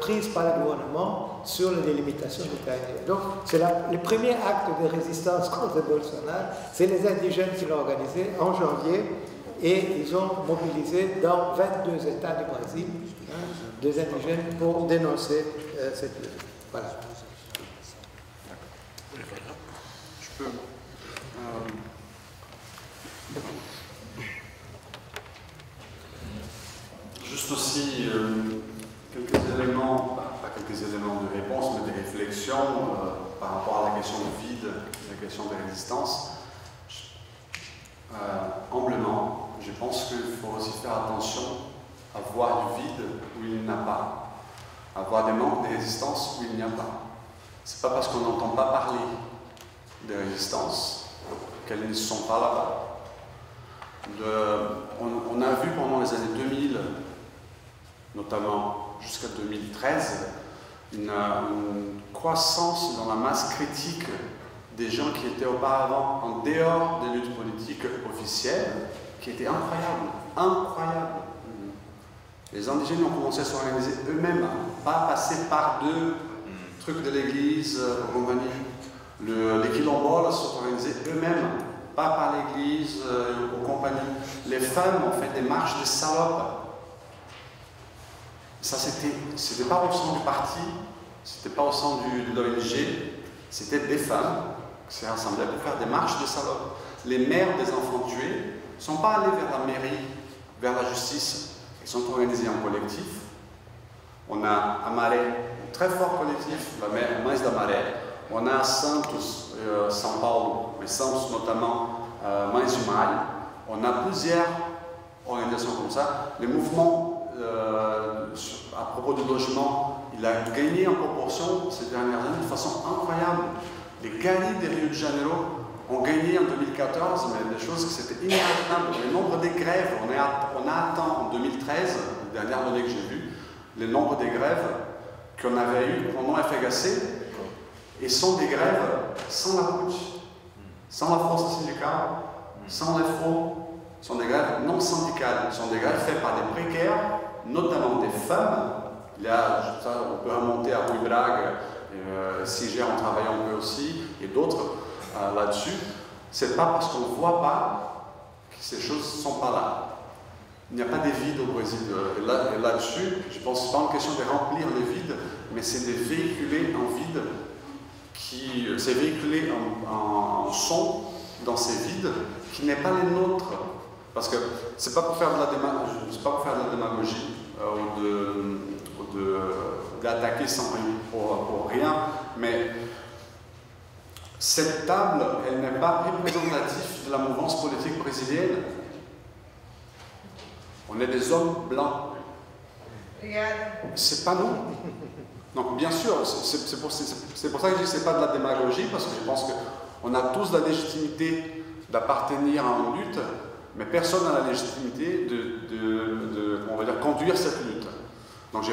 prises par le gouvernement sur la délimitation des terres indigènes. Donc, c'est le premier acte de résistance contre Bolsonaro, c'est les indigènes qui l'ont organisé en janvier, et ils ont mobilisé dans 22 États du Brésil des indigènes pour dénoncer cette mesure. Voilà. Je peux Juste aussi quelques éléments, pas quelques éléments de réponse, mais des réflexions par rapport à la question du vide, la question des résistances. Humblement, je pense qu'il faut aussi faire attention à voir du vide où il n'y en a pas, à voir des manques de résistance où il n'y a pas. C'est pas parce qu'on n'entend pas parler des résistances qu'elles ne sont pas là-bas. On a vu pendant les années 2000, notamment jusqu'à 2013, une croissance dans la masse critique des gens qui étaient auparavant en dehors des luttes politiques officielles, qui était incroyable, incroyable. Les indigènes ont commencé à s'organiser eux-mêmes, pas passer par deux trucs de l'église en Roumanie. Les quilomboles se sont organisés eux-mêmes, pas par l'église ou compagnie. Les femmes ont fait des marches de salopes. Ça, c'était pas au sein du parti, c'était pas au sein de l'ONG, c'était des femmes qui s'est rassemblées pour faire des marches de salopes. Les mères des enfants tués ne sont pas allés vers la mairie, vers la justice. Ils sont organisés en collectif. On a à Maré un très fort collectif, la Mães da Maré. On a à Santos, São Paulo, mais Santos notamment, Mães de Maio. On a plusieurs organisations comme ça. Les mouvements à propos du logement, il a gagné en proportion ces dernières années de façon incroyable. Les garis de Rio de Janeiro ont gagné en 2014, mais des choses qui c'était inimaginable. Le nombre des grèves, on a atteint en 2013, la dernière donnée que j'ai vue, le nombre des grèves qu'on avait eu pendant FHC, et sont des grèves sans la CUT, sans la force syndicale, sans les fonds, sont des grèves non syndicales, sont des grèves faites par des précaires, notamment des femmes. Là, on peut remonter à Rui Braga, Siger en travaillant un peu aussi, et d'autres là-dessus. C'est pas parce qu'on ne voit pas que ces choses ne sont pas là. Il n'y a pas des vides au Brésil. Et là-dessus, je pense que ce n'est pas une question de remplir les vides, mais c'est de véhiculer un vide c'est véhiculer un son dans ces vides qui n'est pas les nôtres. Parce que c'est pas pour faire de la démagogie, ou d'attaquer pour rien, mais cette table, elle n'est pas représentative de la mouvance politique brésilienne. On est des hommes blancs. C'est pas nous. Donc bien sûr, c'est pour ça que je dis que ce n'est pas de la démagogie, parce que je pense qu'on a tous la légitimité d'appartenir à une lutte, mais personne n'a la légitimité on va dire, conduire cette lutte. Donc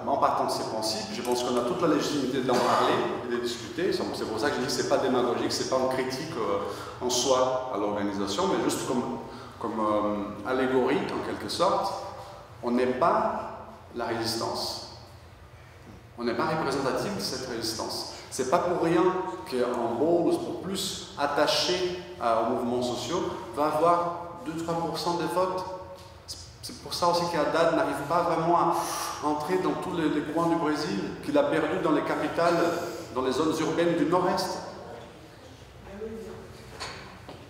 en partant de ces principes, je pense qu'on a toute la légitimité d'en parler et de discuter. C'est pour ça que je dis que ce n'est pas démagogique, ce n'est pas une critique en soi à l'organisation, mais juste comme allégorique en quelque sorte. On n'est pas la résistance. On n'est pas représentatif de cette résistance. C'est pas pour rien qu'un Boulos, pour plus attaché aux mouvements sociaux, va avoir 2-3% des votes. C'est pour ça aussi qu'Haddad n'arrive pas vraiment à entrer dans tous les coins du Brésil, qu'il a perdu dans les capitales, dans les zones urbaines du nord-est.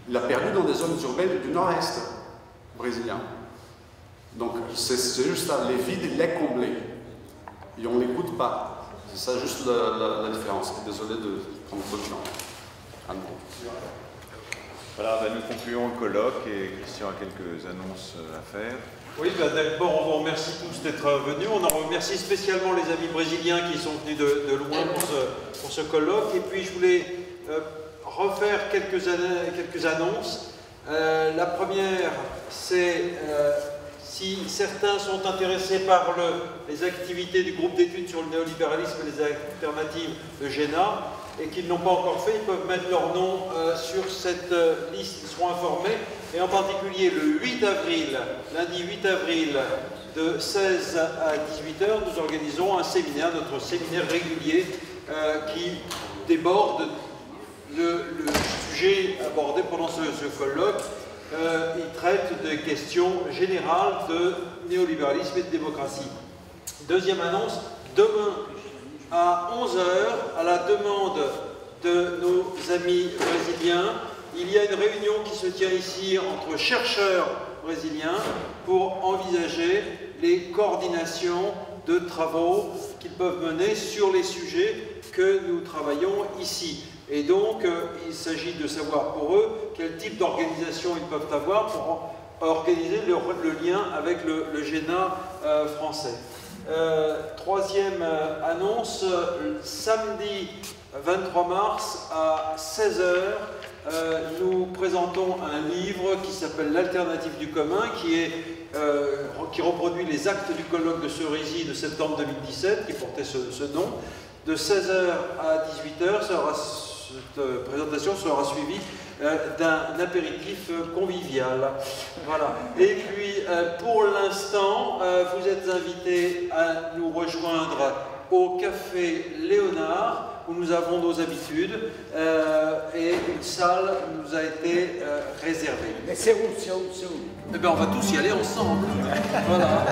Il a perdu dans des zones urbaines du nord-est brésilien. Donc c'est juste ça, les vides, il les comblés. Et on ne l'écoute pas. C'est ça juste la différence. Désolé de prendre trop de temps. Voilà, nous concluons le colloque et Christian a quelques annonces à faire. Oui, d'abord on vous remercie tous d'être venus. On en remercie spécialement les amis brésiliens qui sont venus de loin pour ce colloque. Et puis je voulais refaire quelques annonces. La première, c'est si certains sont intéressés par les activités du groupe d'études sur le néolibéralisme et les alternatives de GENA et qu'ils n'ont pas encore fait, ils peuvent mettre leur nom sur cette liste, ils seront informés. Et en particulier le 8 avril, lundi 8 avril, de 16 à 18 h, nous organisons un séminaire, notre séminaire régulier qui déborde le sujet abordé pendant ce colloque. Il traite des questions générales de néolibéralisme et de démocratie. Deuxième annonce, demain à 11 h, à la demande de nos amis brésiliens, il y a une réunion qui se tient ici entre chercheurs brésiliens pour envisager les coordinations de travaux qu'ils peuvent mener sur les sujets que nous travaillons ici. Et donc, il s'agit de savoir pour eux quel type d'organisation ils peuvent avoir pour organiser le lien avec le GENA français. Troisième annonce, samedi 23 mars à 16 h, nous présentons un livre qui s'appelle L'Alternative du commun, qui reproduit les actes du colloque de Cerisy de septembre 2017, qui portait ce nom. De 16 h à 18 h, cette présentation sera suivie d'un apéritif convivial. Voilà. Et puis, pour l'instant, vous êtes invités à nous rejoindre au Café Léonard, où nous avons nos habitudes, et une salle nous a été réservée. Mais c'est où? Eh bien, on va tous y aller ensemble. Voilà.